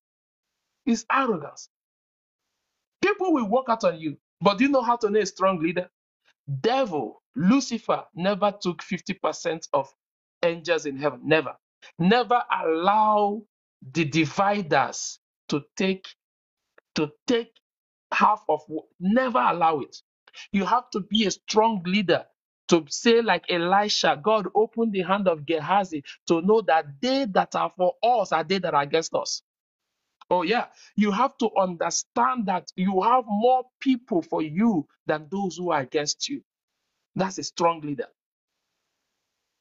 [SPEAKER 1] It's arrogance. People will walk out on you, but do you know how to know a strong leader? Devil, Lucifer, never took 50% of angels in heaven. Never. Never allow the dividers to take half of. Never allow it. You have to be a strong leader to say, like Elisha, God opened the hand of Gehazi to know that they that are for us are they that are against us. Oh, yeah. You have to understand that you have more people for you than those who are against you. That's a strong leader.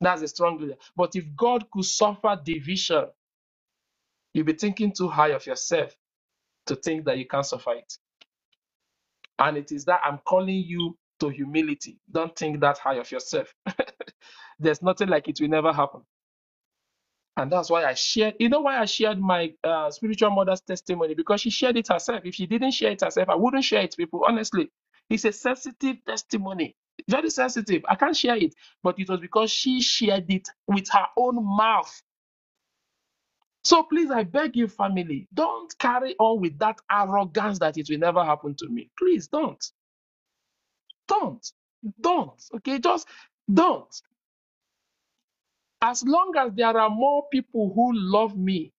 [SPEAKER 1] That's a strong leader. But if God could suffer division, you'll be thinking too high of yourself to think that you can't suffer it. And it is that I'm calling you to humility. Don't think that high of yourself. There's nothing like it will never happen. And that's why I shared, you know why I shared my spiritual mother's testimony? Because she shared it herself. If she didn't share it herself, I wouldn't share it, people. Honestly, it's a sensitive testimony. Very sensitive. I can't share it. But it was because she shared it with her own mouth. So please, I beg you, family, don't carry on with that arrogance that it will never happen to me. Please don't. Don't. Don't. Okay, just don't. As long as there are more people who love me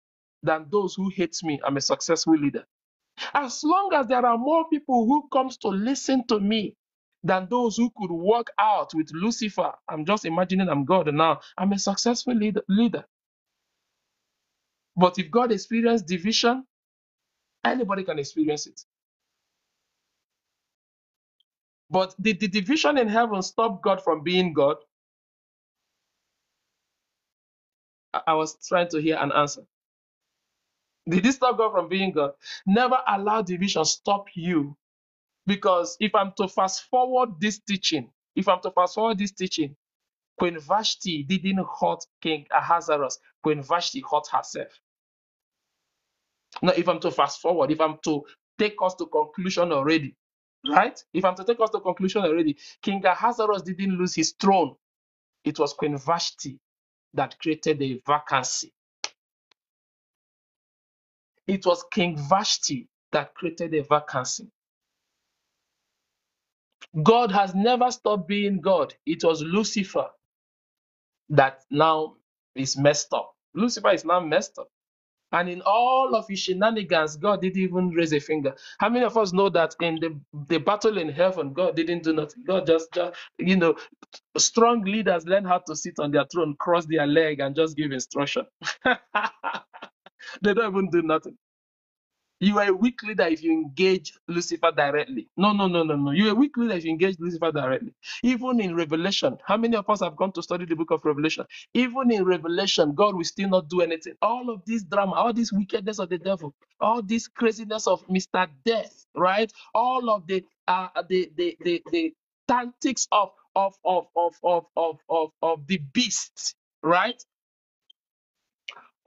[SPEAKER 1] than those who hate me, I'm a successful leader. As long as there are more people who comes to listen to me than those who could walk out with Lucifer, I'm just imagining I'm God now, I'm a successful leader. But if God experienced division, anybody can experience it. But did the division in heaven stop God from being God? I was trying to hear an answer. Did it stop God from being God? Never allow division stop you. Because if I'm to fast forward this teaching, Queen Vashti didn't hurt King Ahasuerus. Queen Vashti hurt herself. Now, if I'm to fast forward, if I'm to take us to conclusion already, right? If I'm to take us to conclusion already, King Ahasuerus didn't lose his throne. It was Queen Vashti that created a vacancy. It was King Vashti that created a vacancy. God has never stopped being God. It was Lucifer that now is messed up. Lucifer is now messed up. And in all of his shenanigans, God didn't even raise a finger. How many of us know that in the battle in heaven, God didn't do nothing? God just strong leaders learn how to sit on their throne, cross their leg, and just give instruction. They don't even do nothing. You are a weak leader if you engage Lucifer directly. No, no, no, no, no. You're a weak leader if you engage Lucifer directly. Even in Revelation, how many of us have gone to study the book of Revelation? Even in Revelation, God will still not do anything. All of this drama, all this wickedness of the devil, all this craziness of Mr. Death, right? All of the tactics of the beast, right?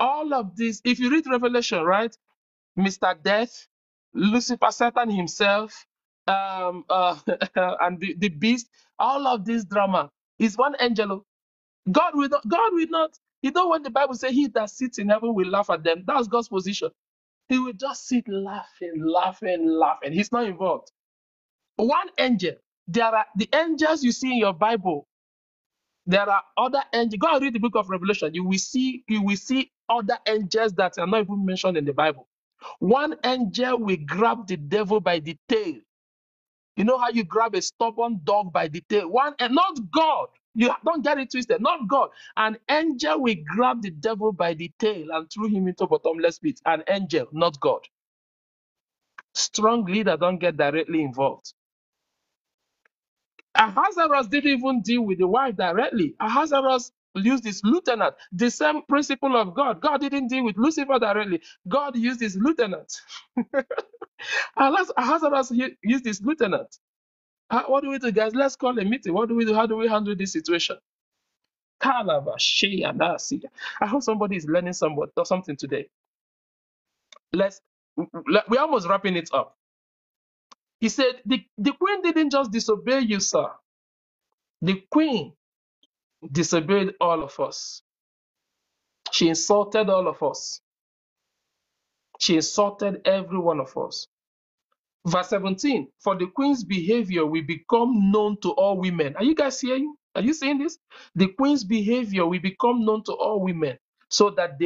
[SPEAKER 1] All of this, if you read Revelation, right? Mr. Death, Lucifer, Satan himself, and the beast, all of this drama is one angel. God will not, you know when the Bible says he that sits in heaven will laugh at them, that's God's position. He will just sit laughing, laughing, laughing. He's not involved. One angel, there are the angels you see in your Bible, there are other angels. Go and read the book of Revelation. You will see other angels that are not even mentioned in the Bible. One angel will grab the devil by the tail. You know how you grab a stubborn dog by the tail? One, and not God. You don't get it twisted. Not God. An angel will grab the devil by the tail and throw him into bottomless pit. An angel, not God. Strong leader don't get directly involved. Ahasuerus didn't even deal with the wife directly. Ahasuerus used his lieutenant. The same principle of God. God didn't deal with Lucifer directly. God used his lieutenant. Ahasuerus used his lieutenant. What do we do, guys? Let's call a meeting. What do we do? How do we handle this situation? I hope somebody is learning something today. We're almost wrapping it up. He said, the queen didn't just disobey you, sir. The queen disobeyed all of us. She insulted all of us. She insulted every one of us. Verse 17, for the queen's behavior will become known to all women. Are you guys hearing? Are you seeing this? The queen's behavior will become known to all women, so that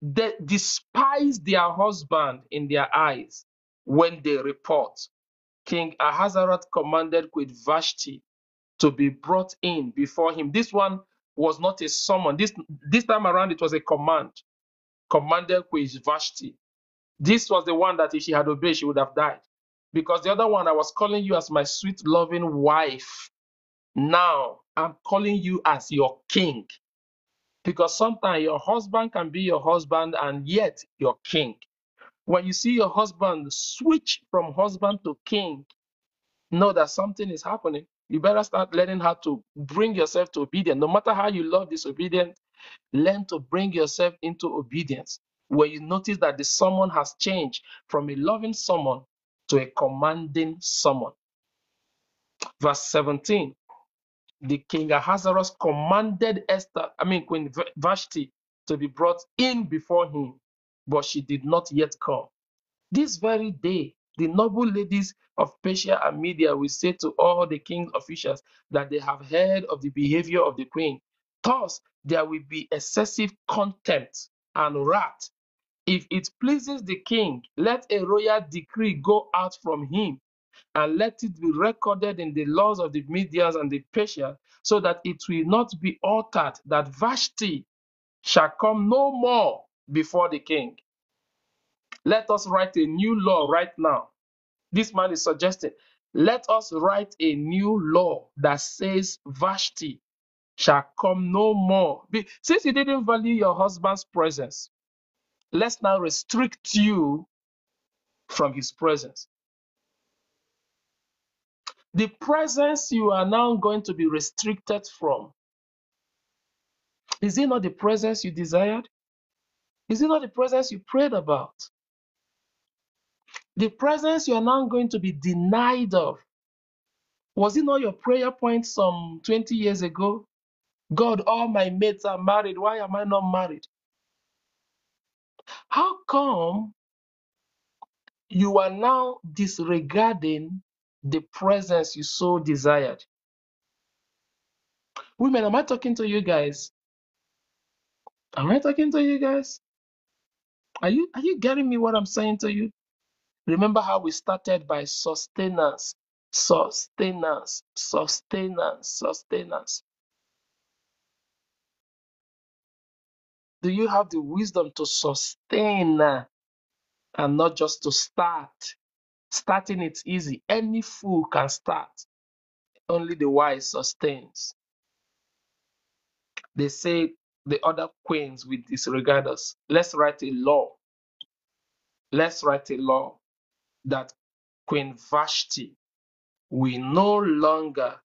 [SPEAKER 1] they despise their husband in their eyes when they report. King Ahasuerus commanded Queen Vashti to be brought in before him. This one was not a summon. This time around, it was a command. Commanded Queen Vashti. This was the one that if she had obeyed, she would have died. Because the other one, I was calling you as my sweet, loving wife. Now, I'm calling you as your king. Because sometimes your husband can be your husband and yet your king. When you see your husband switch from husband to king, know that something is happening. You better start learning how to bring yourself to obedience. No matter how you love disobedience, learn to bring yourself into obedience. Where you notice that the summon has changed from a loving summon to a commanding summon. Verse 17, the king Ahasuerus commanded Queen Vashti, to be brought in before him, but she did not yet come. This very day, the noble ladies of Persia and Media will say to all the king's officials that they have heard of the behavior of the queen. Thus, there will be excessive contempt and wrath. If it pleases the king, let a royal decree go out from him, and let it be recorded in the laws of the Medians and the Persians, so that it will not be altered, that Vashti shall come no more before the king. Let us write a new law right now. This man is suggesting, let us write a new law that says Vashti shall come no more. Since you didn't value your husband's presence, let's now restrict you from his presence. The presence you are now going to be restricted from, is it not the presence you desired? Is it not the presence you prayed about? The presence you are now going to be denied of, was it not your prayer point some 20 years ago? God, all my mates are married. Why am I not married? How come you are now disregarding the presence you so desired? Women, am I talking to you guys? Am I talking to you guys? Are you getting me what I'm saying to you? Remember how we started by sustenance, sustenance, sustenance, sustenance. Do you have the wisdom to sustain and not just to start? Starting it's easy. Any fool can start. Only the wise sustains. They say the other queens will disregard us. Let's write a law. Let's write a law that Queen Vashti will no longer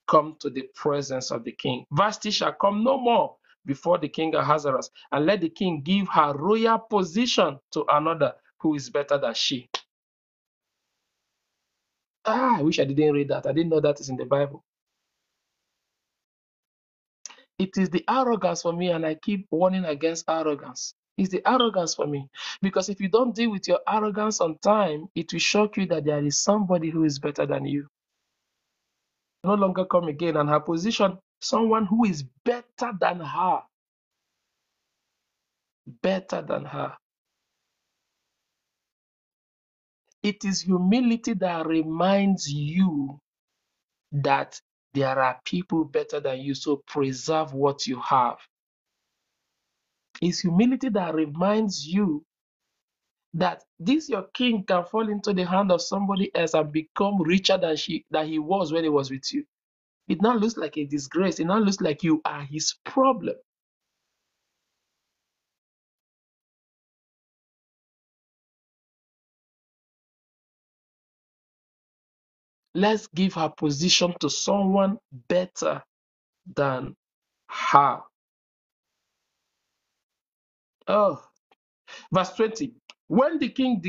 [SPEAKER 1] come to the presence of the king. Vashti shall come no more before the king Ahasuerus, and let the king give her royal position to another who is better than she. I wish I didn't read that. I didn't know that is in the Bible. It is the arrogance for me, and I keep warning against arrogance. It's the arrogance for me. Because if you don't deal with your arrogance on time, it will shock you that there is somebody who is better than you. No longer come again, and her position, someone who is better than her. Better than her. It is humility that reminds you that there are people better than you, so preserve what you have. It's humility that reminds you that this your king can fall into the hand of somebody else and become richer than he was when he was with you. It now looks like a disgrace. It now looks like you are his problem. Let's give her position to someone better than her. Oh, verse 20. When the king's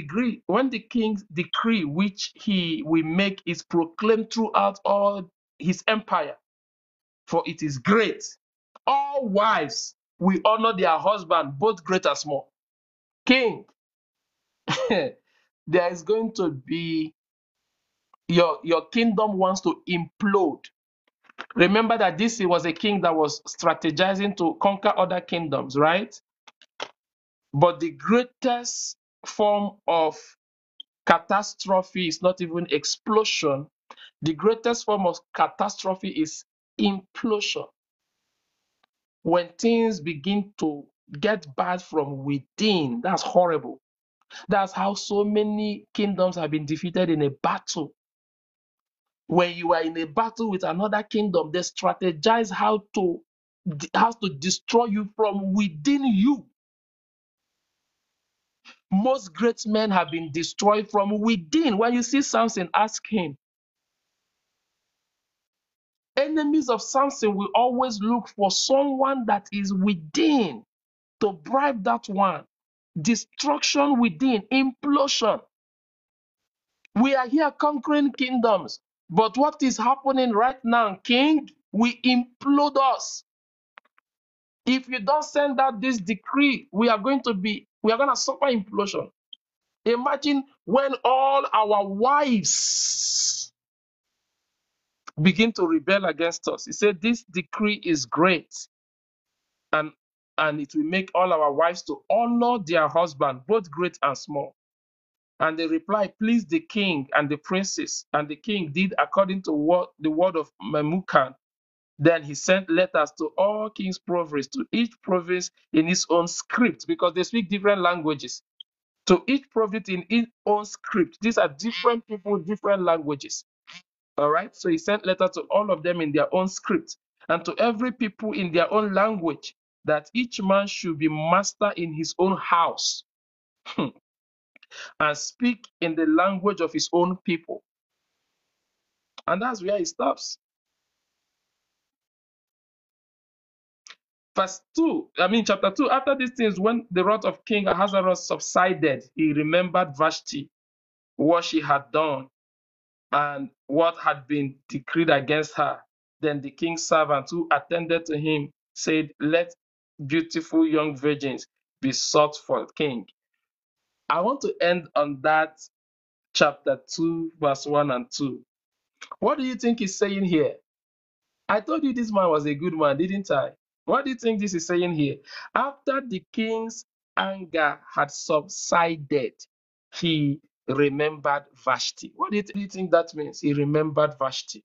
[SPEAKER 1] decree which he will make is proclaimed throughout all his empire, for it is great. All wives will honor their husband, both great and small. King, there is going to be your kingdom wants to implode. Remember that this was a king that was strategizing to conquer other kingdoms, right? But the greatest form of catastrophe is not even explosion. The greatest form of catastrophe is implosion. When things begin to get bad from within, that's horrible. That's how so many kingdoms have been defeated in a battle. When you are in a battle with another kingdom, they strategize how to destroy you from within you. Most great men have been destroyed from within. When you see Samson, ask him. Enemies of Samson will always look for someone that is within to bribe that one. Destruction within, implosion. We are here conquering kingdoms. But what is happening right now, King? We implode us. If you don't send out this decree, we are going to suffer implosion. Imagine when all our wives begin to rebel against us. He said, this decree is great, and it will make all our wives to honor their husband, both great and small. And they replied, please the king and the princes. And the king did according to what the word of Memucan. Then he sent letters to all king's provinces, to each province in its own script, because they speak different languages. To each province in its own script. These are different people, different languages. All right. So he sent letters to all of them in their own script, and to every people in their own language, that each man should be master in his own house and speak in the language of his own people. And that's where he stops. Chapter 2. After these things, when the wrath of King Ahasuerus subsided, he remembered Vashti, what she had done, and what had been decreed against her. Then the king's servants who attended to him said, let beautiful young virgins be sought for the king. I want to end on that chapter 2, verse 1 and 2. What do you think he's saying here? I told you this man was a good man, didn't I? What do you think this is saying here? After the king's anger had subsided, he remembered Vashti. What do you think that means? He remembered Vashti.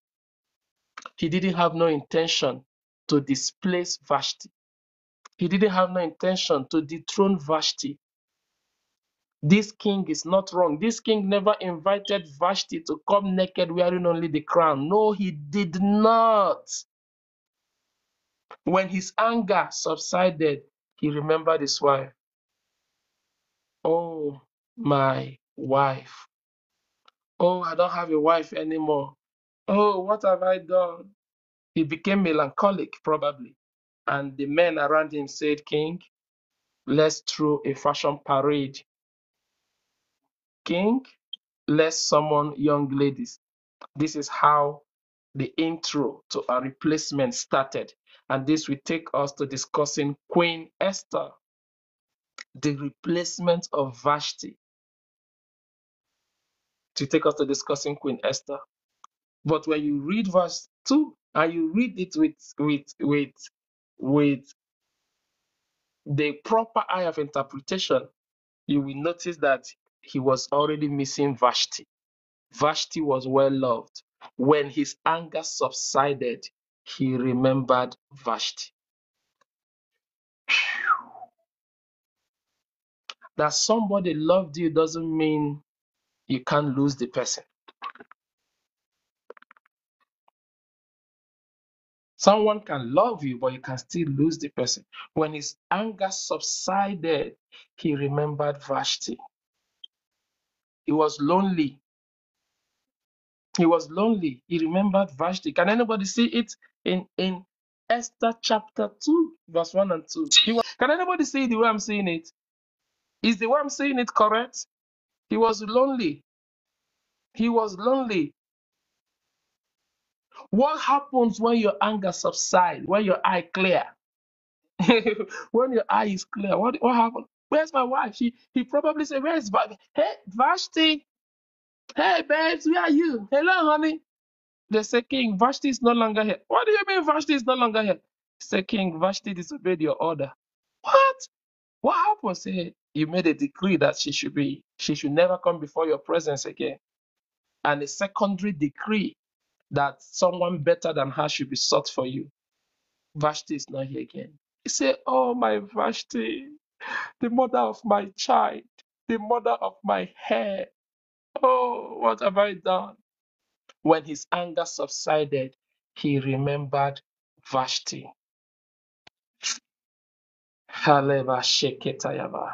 [SPEAKER 1] He didn't have no intention to displace Vashti. He didn't have no intention to dethrone Vashti. This king is not wrong. This king never invited Vashti to come naked wearing only the crown. No, he did not. When his anger subsided, he remembered his wife. Oh, my wife. Oh, I don't have a wife anymore. Oh, what have I done? He became melancholic, probably. And the men around him said, King, let's throw a fashion parade. King, let's summon young ladies. This is how the intro to our replacement started. And this will take us to discussing Queen Esther, the replacement of Vashti. To take us to discussing Queen Esther. But when you read verse 2 and you read it with the proper eye of interpretation, you will notice that he was already missing Vashti. Vashti was well loved. When his anger subsided, he remembered Vashti. That somebody loved you doesn't mean you can't lose the person. Someone can love you, but you can still lose the person. When his anger subsided, he remembered Vashti. He was lonely. He was lonely. He remembered Vashti. Can anybody see it in Esther chapter 2, verse 1 and 2? Can anybody see the way I'm seeing it? Is the way I'm seeing it correct? He was lonely. He was lonely. What happens when your anger subsides, when your eye clear? When your eye is clear, what happened? Where's my wife? He probably said, where's Vashti? Hey, Vashti. Hey, babes, where are you? Hello, honey. They say, King, Vashti is no longer here. What do you mean Vashti is no longer here? Say, King, Vashti disobeyed your order. What? What happened? Say, you made a decree that she should never come before your presence again. And a secondary decree that someone better than her should be sought for you. Vashti is not here again. He said, oh, my Vashti, the mother of my child, the mother of my hair. Oh, what have I done? When his anger subsided, he remembered Vashti. Haleva sheketayaba.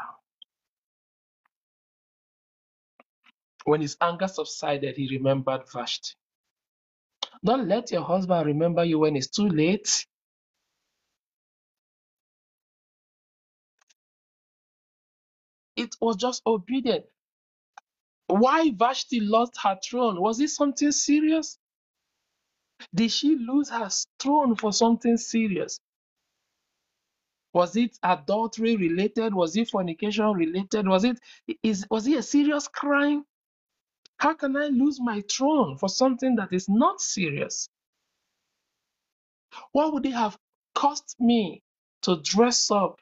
[SPEAKER 1] When his anger subsided, he remembered Vashti. Don't let your husband remember you when it's too late. It was just obedient. Why Vashti lost her throne? Was it something serious? Did she lose her throne for something serious? Was it adultery related? Was it fornication related? Was it a serious crime? How can I lose my throne for something that is not serious? What would it have cost me to dress up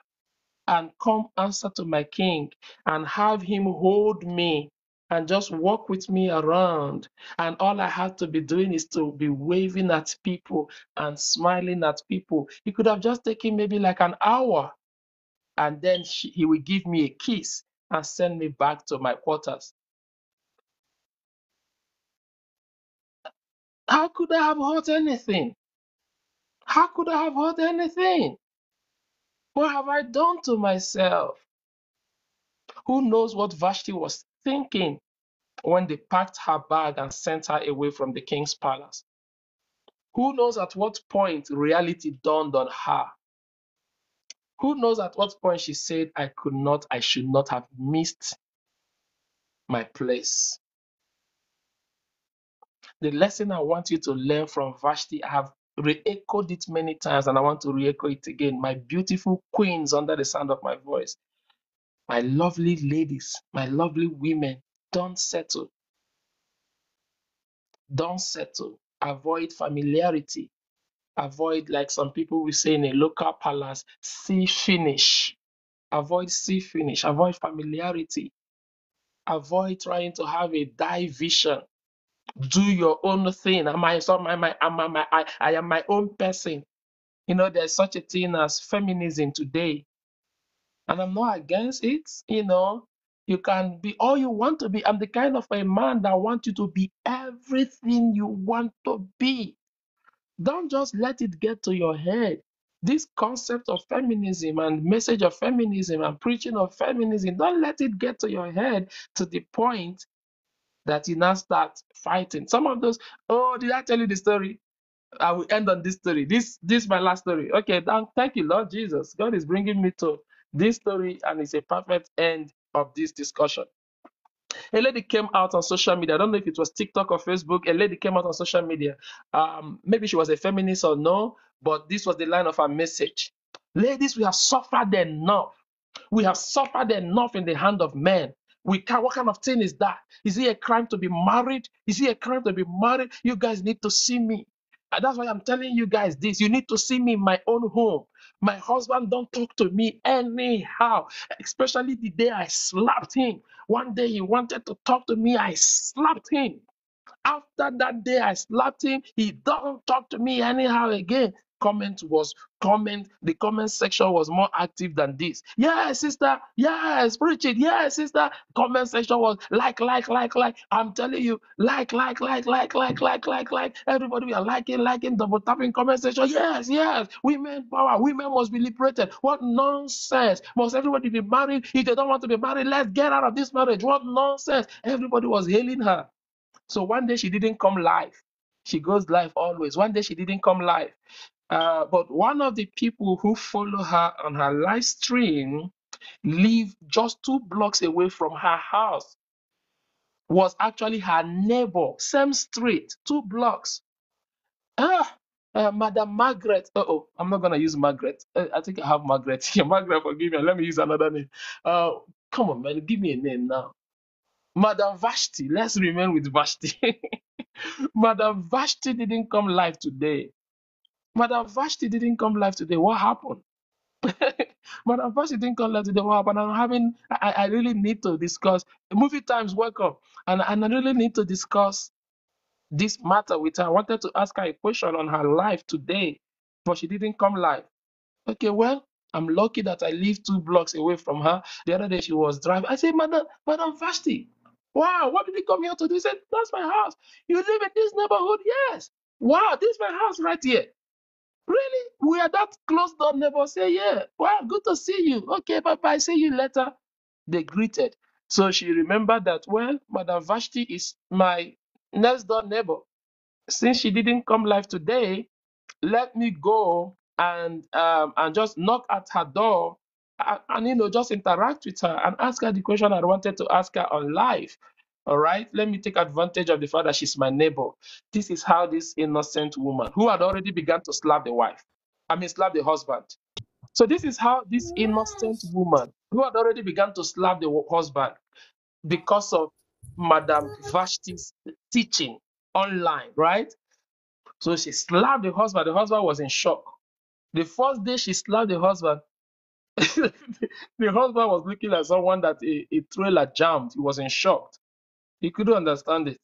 [SPEAKER 1] and come answer to my king and have him hold me and just walk with me around? And all I had to be doing is to be waving at people and smiling at people. He could have just taken maybe like an hour, and then he will give me a kiss and send me back to my quarters. How could I have hurt anything? How could I have hurt anything? What have I done to myself? Who knows what Vashti was thinking when they packed her bag and sent her away from the king's palace? Who knows at what point reality dawned on her? Who knows at what point she said, I should not have missed my place. The lesson I want you to learn from Vashti, I have re-echoed it many times and I want to re-echo it again. My beautiful queens under the sound of my voice, my lovely ladies, my lovely women, don't settle. Don't settle. Avoid familiarity. Avoid, like some people will say in a local palace, see finish. Avoid see finish. Avoid familiarity. Avoid trying to have a die vision. Do your own thing. I am my own person. There's such a thing as feminism today, and I'm not against it. You can be all you want to be. I'm the kind of a man that wants you to be everything you want to be. Don't just let it get to your head. This concept of feminism and message of feminism and preaching of feminism, don't let it get to your head to the point that you now start fighting. Some of those, oh, did I tell you the story? I will end on this story. This is my last story. Okay, thank you, Lord Jesus. God is bringing me to this story, and it's a perfect end of this discussion. A lady came out on social media. I don't know if it was TikTok or Facebook. A lady came out on social media. Maybe she was a feminist or no, but this was the line of her message. Ladies, we have suffered enough. We have suffered enough in the hand of men. What kind of thing is that? Is it a crime to be married? Is it a crime to be married? You guys need to see me. And that's why I'm telling you guys this. You need to see me in my own home. My husband don't talk to me anyhow, especially the day I slapped him. One day he wanted to talk to me, I slapped him. After that day I slapped him, he doesn't talk to me anyhow again. The comment section was more active than this. Yes, sister. Yes, preach it. Yes, sister. Comment section was like. I'm telling you, like. Everybody we are liking, double tapping comment section. Yes. Women power. Women must be liberated. What nonsense. Must everybody be married? If they don't want to be married, let's get out of this marriage. What nonsense. Everybody was hailing her. So one day she didn't come live. She goes live always. One day she didn't come live. But one of the people who follow her on her live stream live just 2 blocks away from her house, was actually her neighbor, same street, 2 blocks. Madam Margaret. I'm not gonna use Margaret. I think I have Margaret here. Margaret, forgive me. Let me use another name. Come on, man, give me a name now. Madam Vashti. Let's remain with Vashti. Madam Vashti didn't come live today. Madam Vashti didn't come live today. What happened? Madam Vashti didn't come live today. What happened? I really need to discuss. Movie times, welcome. And I really need to discuss this matter with her. I wanted to ask her a question on her life today, but she didn't come live. Okay, well, I'm lucky that I live 2 blocks away from her. The other day she was driving. I said, Madam Vashti, wow, what did you come here to do? She said, that's my house. You live in this neighborhood? Yes. Wow, this is my house right here. Really? We are that close door neighbor. Say, yeah. Wow, good to see you. Okay, bye-bye. See you later. They greeted. So she remembered that, well, Madam Vashti is my next door neighbor. Since she didn't come live today, let me go and just knock at her door and just interact with her and ask her the question I wanted to ask her on live. All right, let me take advantage of the fact that she's my neighbor. This is how this innocent woman who had already begun to slap slap the husband. So this is how this innocent woman who had already begun to slap the husband because of Madam Vashti's teaching online, right? So she slapped the husband. The husband was in shock. The first day she slapped the husband, the husband was looking like someone that a trailer jammed. He was in shock. He couldn't understand it.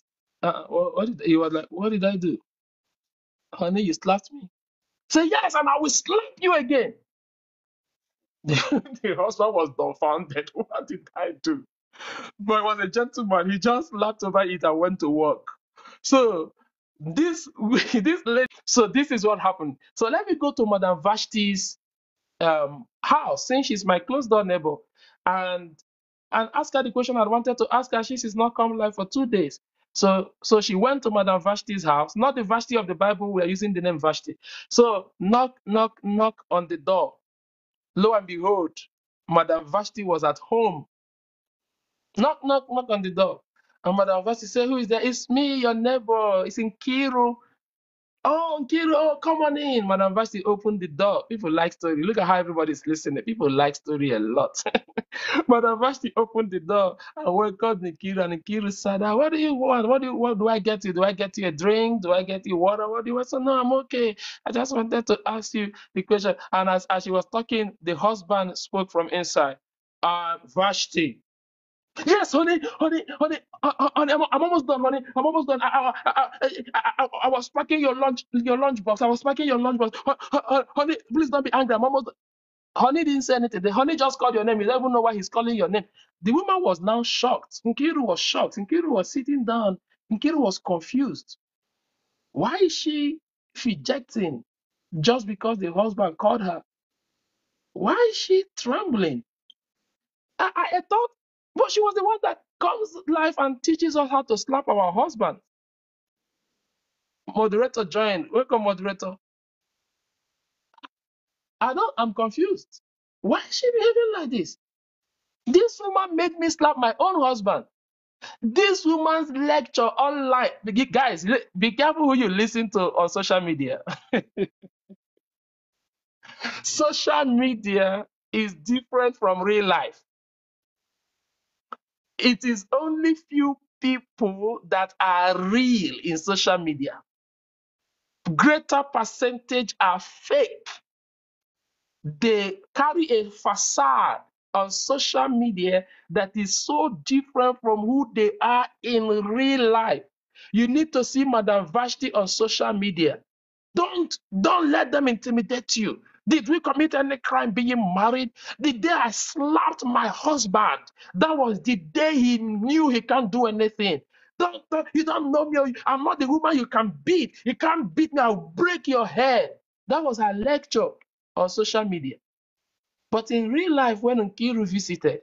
[SPEAKER 1] He was like, what did I do? Honey, you slapped me. Say yes, and I will slap you again. The husband was dumbfounded. What did I do? But he was a gentleman. He just laughed over it and went to work. So this lady. So this is what happened. So let me go to Madam Vashti's house, since she's my close door neighbor, and ask her the question I wanted to ask her. She's not come live for 2 days. So she went to Madam Vashti's house, not the Vashti of the Bible. We are using the name Vashti. So knock on the door. Lo and behold, Madam Vashti was at home. Knock on the door. And Madam Vashti said, who is there? It's me, your neighbor. It's in Kiru. Oh, Kiru, come on in. Madam Vashti opened the door. People like story. Look at how everybody's listening. People like story a lot. Madam Vashti opened the door and welcomed Nkiru, and Nkiru said, what do you want? What do I get you? Do I get you a drink? Do I get you water? What do you want? So, no, I'm okay. I just wanted to ask you the question. And as she was talking, the husband spoke from inside. Vashti, Yes, honey, I'm almost done, honey. I'm almost done. I was packing your lunch box. I was packing your lunch box. Honey, please don't be angry. I'm almost. Honey didn't say anything. The honey just called your name. You don't even know why he's calling your name. The woman was now shocked. Nkiru was shocked. Nkiru was sitting down. Nkiru was confused. Why is she rejecting just because the husband called her? Why is she trembling? I thought, but she was the one that comes live and teaches us how to slap our husband. Moderator joined. Welcome, moderator. I'm confused. Why is she behaving like this? This woman made me slap my own husband. This woman's lecture online. Guys, be careful who you listen to on social media. Social media is different from real life. It is only few people that are real in social media. Greater percentage are fake. They carry a facade on social media that is so different from who they are in real life. You need to see Madam Vashti on social media. Don't let them intimidate you. Did we commit any crime being married? The day I slapped my husband, that was the day he knew he can't do anything. You don't know me. I'm not the woman you can beat. You can't beat me. I'll break your head. That was her lecture on social media. But in real life, when Nkiru visited,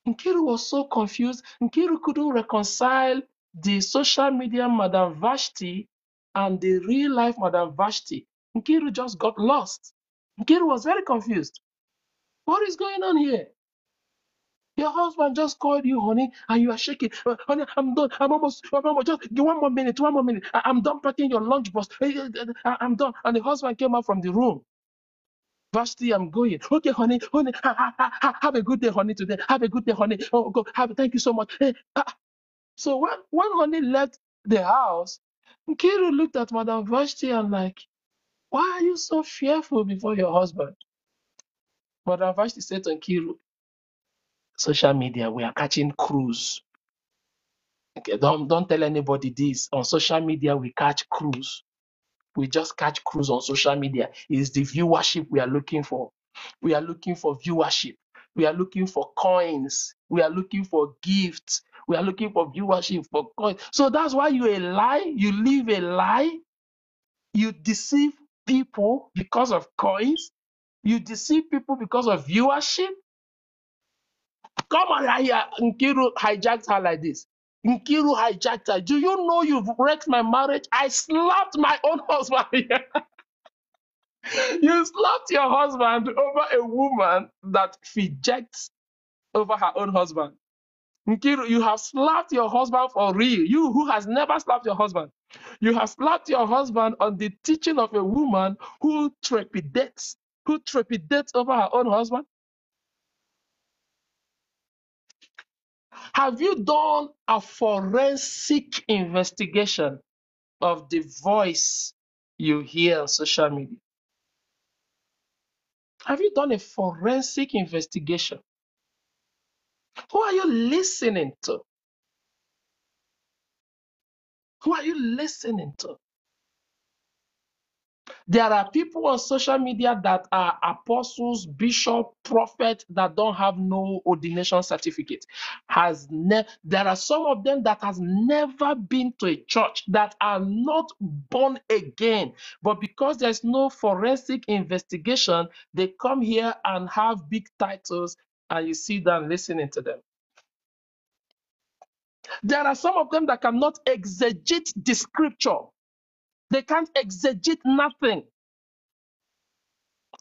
[SPEAKER 1] Nkiru was so confused. Nkiru couldn't reconcile the social media Madam Vashti and the real life Madam Vashti. Nkiru just got lost. Nkiru was very confused. What is going on here? Your husband just called you, honey, and you are shaking. Honey, I'm done. I'm almost. Just give 1 more minute. 1 more minute. I'm done packing your lunch box. I'm done. And the husband came out from the room. Vashti, I'm going. Okay, honey, have a good day, honey, today. Have a good day, honey. Oh, go. Thank you so much. So when honey left the house, Nkiru looked at Madam Vashti and like, why are you so fearful before your husband? Madam Vashti said to Nkiru, social media, we are catching cruise. Okay, don't tell anybody this. On social media, we catch cruise. We just catch cruise on social media. It's the viewership we are looking for. We are looking for viewership. We are looking for coins. We are looking for gifts. We are looking for viewership, for coins. So that's why you a lie. You live a lie. You deceive people because of coins. You deceive people because of viewership. Come on here. Nkiru hijacked her like this. Nkiru hijacked her. Do you know you've wrecked my marriage? I slapped my own husband here. You slapped your husband over a woman that rejects over her own husband. Nkiru, you have slapped your husband for real. You who has never slapped your husband. You have slapped your husband on the teaching of a woman who trepidates over her own husband. Have you done a forensic investigation of the voice you hear on social media? Have you done a forensic investigation? Who are you listening to? Who are you listening to? There are people on social media that are apostles, bishop, prophet that don't have no ordination certificate. There are some of them that has never been to a church, that are not born again. But because there's no forensic investigation, they come here and have big titles, and you see them listening to them. There are some of them that cannot exegete the scripture. They can't exegete nothing.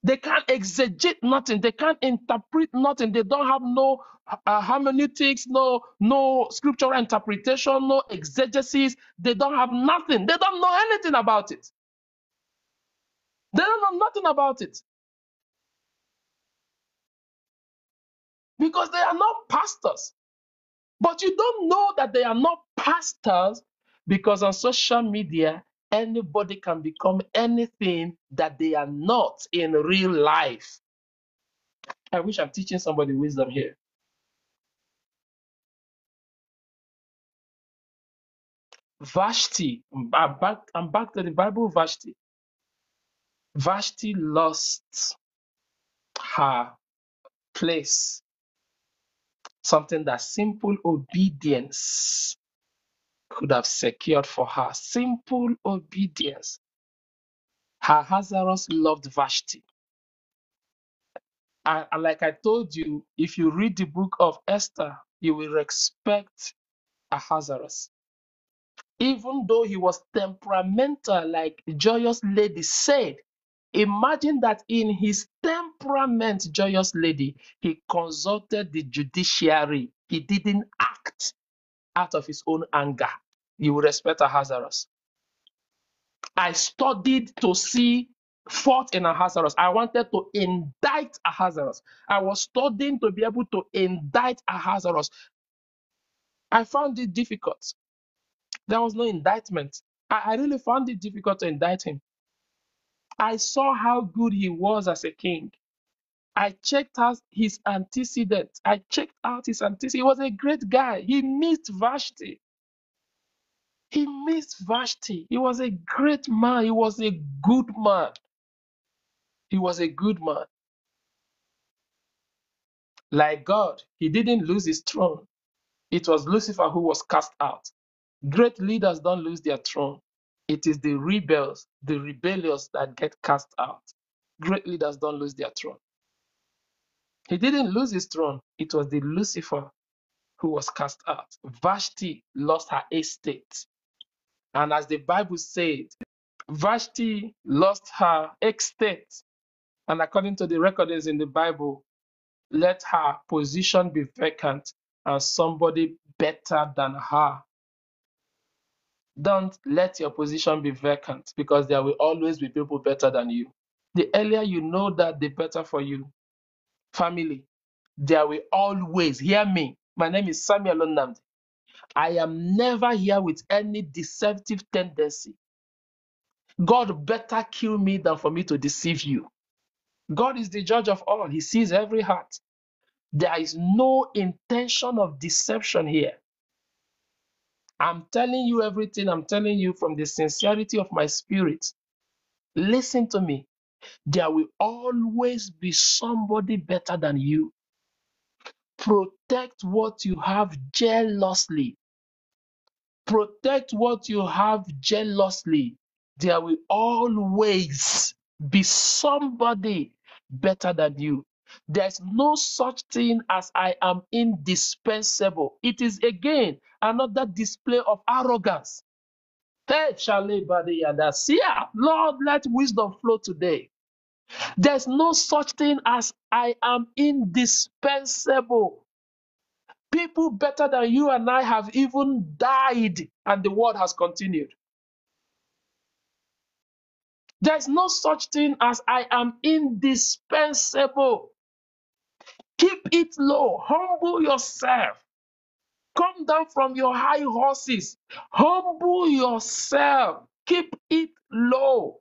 [SPEAKER 1] They can't exegete nothing. They can't interpret nothing. They don't have no hermeneutics, no scriptural interpretation, no exegesis. They don't have nothing. They don't know anything about it. They don't know nothing about it because they are not pastors. But you don't know that they are not pastors because on social media, anybody can become anything that they are not in real life. I wish I'm teaching somebody wisdom here. Vashti, I'm back to the Bible, Vashti. Vashti lost her place, something that simple obedience could have secured for her. Simple obedience. Her Ahasuerus loved Vashti. And like I told you, if you read the book of Esther, you will respect Ahasuerus. Even though he was temperamental, like Joyous Lady said, imagine that in his temperament, Joyous Lady, he consulted the judiciary. He didn't act out of his own anger. You will respect Ahasuerus. I studied to see fault in Ahasuerus. I wanted to indict Ahasuerus. I was studying to be able to indict Ahasuerus. I found it difficult. There was no indictment. I really found it difficult to indict him. I saw how good he was as a king. I checked out his antecedents. I checked out his antecedents. He was a great guy. He missed Vashti. He missed Vashti. He was a great man. He was a good man. He was a good man. Like God, he didn't lose his throne. It was Lucifer who was cast out. Great leaders don't lose their throne. It is the rebels, the rebellious that get cast out. Great leaders don't lose their throne. He didn't lose his throne. It was the Lucifer who was cast out. Vashti lost her estate. And as the Bible said, Vashti lost her estate. And according to the recordings in the Bible, let her position be vacant and somebody better than her. Don't let your position be vacant because there will always be people better than you. The earlier you know that, the better for you. Family, there will always, hear me. My name is Samuel Onamdi. I am never here with any deceptive tendency. God better kill me than for me to deceive you. God is the judge of all. He sees every heart. There is no intention of deception here. I'm telling you everything. I'm telling you from the sincerity of my spirit. Listen to me. There will always be somebody better than you. Protect what you have jealously. Protect what you have jealously. There will always be somebody better than you. There's no such thing as I am indispensable. It is again another display of arrogance. Hey, Charlie Badiyada, see, Lord, let wisdom flow today. There's no such thing as I am indispensable. People better than you and I have even died, and the world has continued. There's no such thing as I am indispensable. Keep it low. Humble yourself. Come down from your high horses. Humble yourself. Keep it low.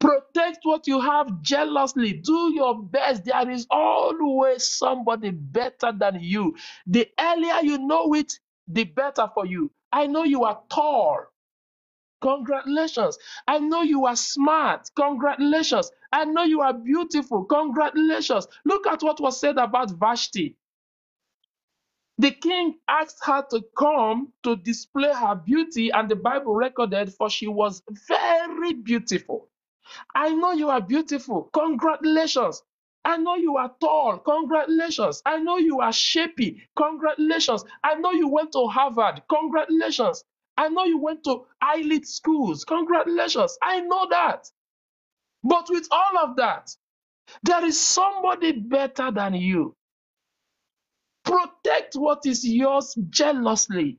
[SPEAKER 1] Protect what you have jealously. Do your best. There is always somebody better than you. The earlier you know it, the better for you. I know you are tall. Congratulations. I know you are smart. Congratulations. I know you are beautiful. Congratulations. Look at what was said about Vashti. The king asked her to come to display her beauty, and the Bible recorded, for she was very beautiful. I know you are beautiful. Congratulations. I know you are tall. Congratulations. I know you are shapy. Congratulations. I know you went to Harvard. Congratulations. I know you went to elite schools. Congratulations. I know that. But with all of that, there is somebody better than you. Protect what is yours jealously.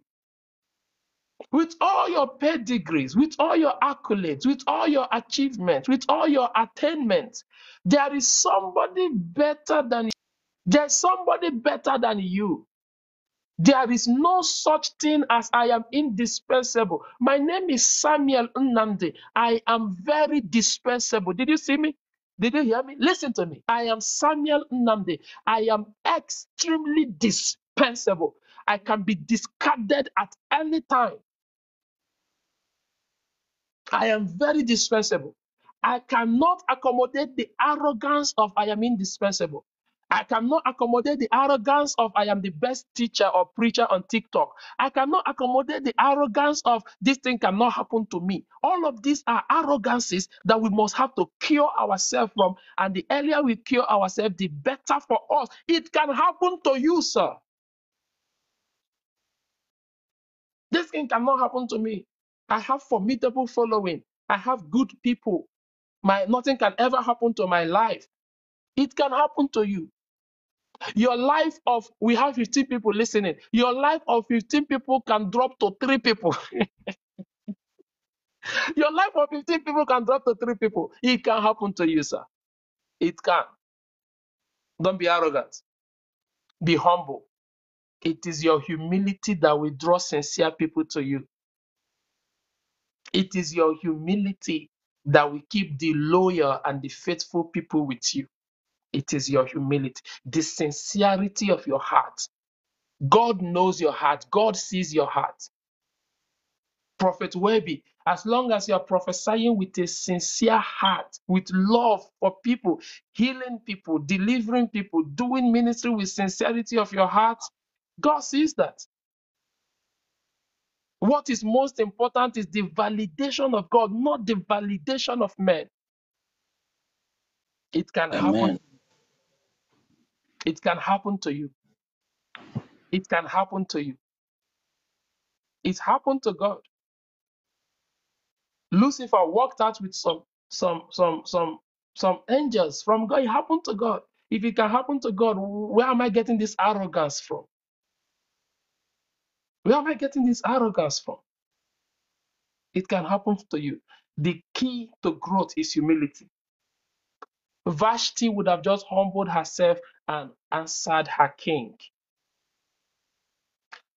[SPEAKER 1] With all your pedigrees, with all your accolades, with all your achievements, with all your attainments, there is somebody better than you. There's somebody better than you. There is no such thing as I am indispensable. My name is Samuel Nnamdi. I am very dispensable. Did you see me? Did you hear me? Listen to me. I am Samuel Nnamdi. I am extremely dispensable. I can be discarded at any time. I am very dispensable. I cannot accommodate the arrogance of I am indispensable. I cannot accommodate the arrogance of I am the best teacher or preacher on TikTok. I cannot accommodate the arrogance of this thing cannot happen to me. All of these are arrogances that we must have to cure ourselves from. And the earlier we cure ourselves, the better for us. It can happen to you, sir. This thing cannot happen to me. I have formidable following. I have good people. Nothing can ever happen to my life. It can happen to you. Your life of we have 15 people listening. Your life of 15 people can drop to 3 people. Your life of 15 people can drop to 3 people. It can happen to you, sir. It can. Don't be arrogant. Be humble. It is your humility that will draw sincere people to you. It is your humility that will keep the loyal and the faithful people with you. It is your humility, the sincerity of your heart. God knows your heart. God sees your heart. Prophet Webby, as long as you're prophesying with a sincere heart, with love for people, healing people, delivering people, doing ministry with sincerity of your heart, God sees that. What is most important is the validation of God, not the validation of men. It can happen.
[SPEAKER 2] Amen.
[SPEAKER 1] It can happen to you. It can happen to you. It happened to God. Lucifer walked out with some angels from God. It happened to God. If it can happen to God, where am I getting this arrogance from? Where am I getting this arrogance from? It can happen to you. The key to growth is humility. Vashti would have just humbled herself and answered her king.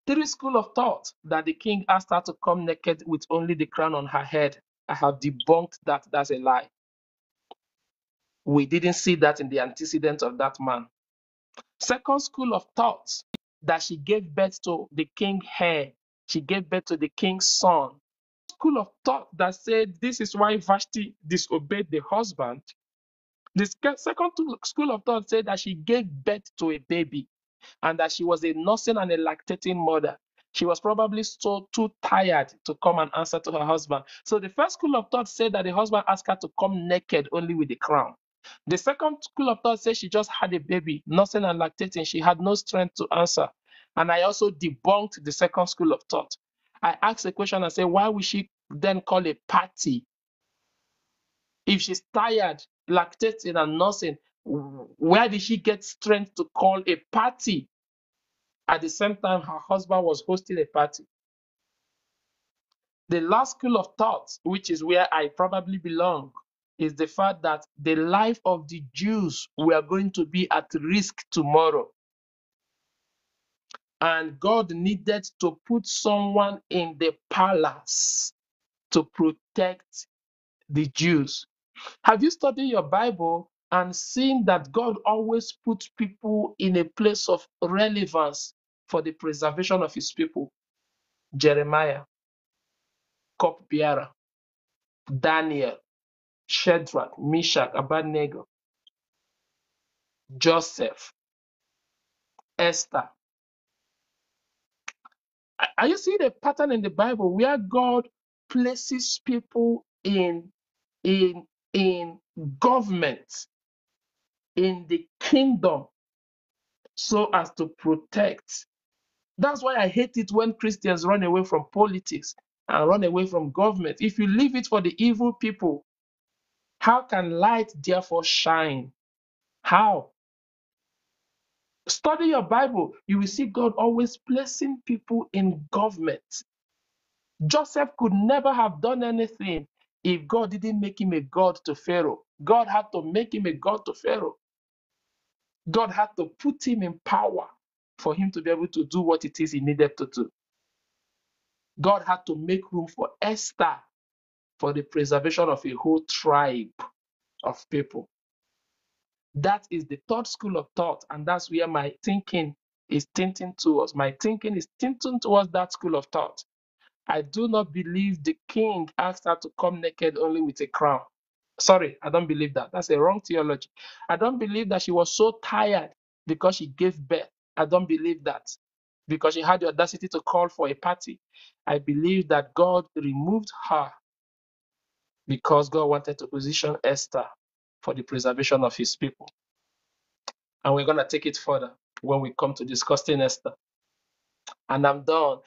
[SPEAKER 1] Three school of thought that the king asked her to come naked with only the crown on her head. I have debunked that. That's a lie. We didn't see that in the antecedent of that man. Second school of thought that she gave birth to the king heir. She gave birth to the king's son. School of thought that said this is why Vashti disobeyed the husband. The second school of thought said that she gave birth to a baby and that she was a nursing and a lactating mother. She was probably so too tired to come and answer to her husband. So the first school of thought said that the husband asked her to come naked only with the crown. The second school of thought says she just had a baby, nursing and lactating. She had no strength to answer. And I also debunked the second school of thought. I asked a question and said, why would she then call a party? If she's tired, lactating and nursing, where did she get strength to call a party? At the same time, her husband was hosting a party. The last school of thought, which is where I probably belong, is the fact that the life of the Jews were going to be at risk tomorrow. And God needed to put someone in the palace to protect the Jews. Have you studied your Bible and seen that God always puts people in a place of relevance for the preservation of his people? Jeremiah, cupbearer, Daniel, Shadrach, Meshach, Abednego, Joseph, Esther. Are you seeing a pattern in the Bible where God places people in in government, in the kingdom, so as to protect? That's why I hate it when Christians run away from politics and run away from government. If you leave it for the evil people, how can light therefore shine? How? Study your Bible. You will see God always placing people in government. Joseph could never have done anything if God didn't make him a God to Pharaoh. God had to make him a God to Pharaoh. God had to put him in power for him to be able to do what it is he needed to do. God had to make room for Esther for the preservation of a whole tribe of people. That is the third school of thought, and that's where my thinking is tinting towards. My thinking is tinting towards that school of thought. I do not believe the king asked her to come naked only with a crown. Sorry, I don't believe that. That's a wrong theology. I don't believe that she was so tired because she gave birth. I don't believe that because she had the audacity to call for a party. I believe that God removed her because God wanted to position Esther for the preservation of his people. And we're going to take it further when we come to discussing Esther. And I'm done.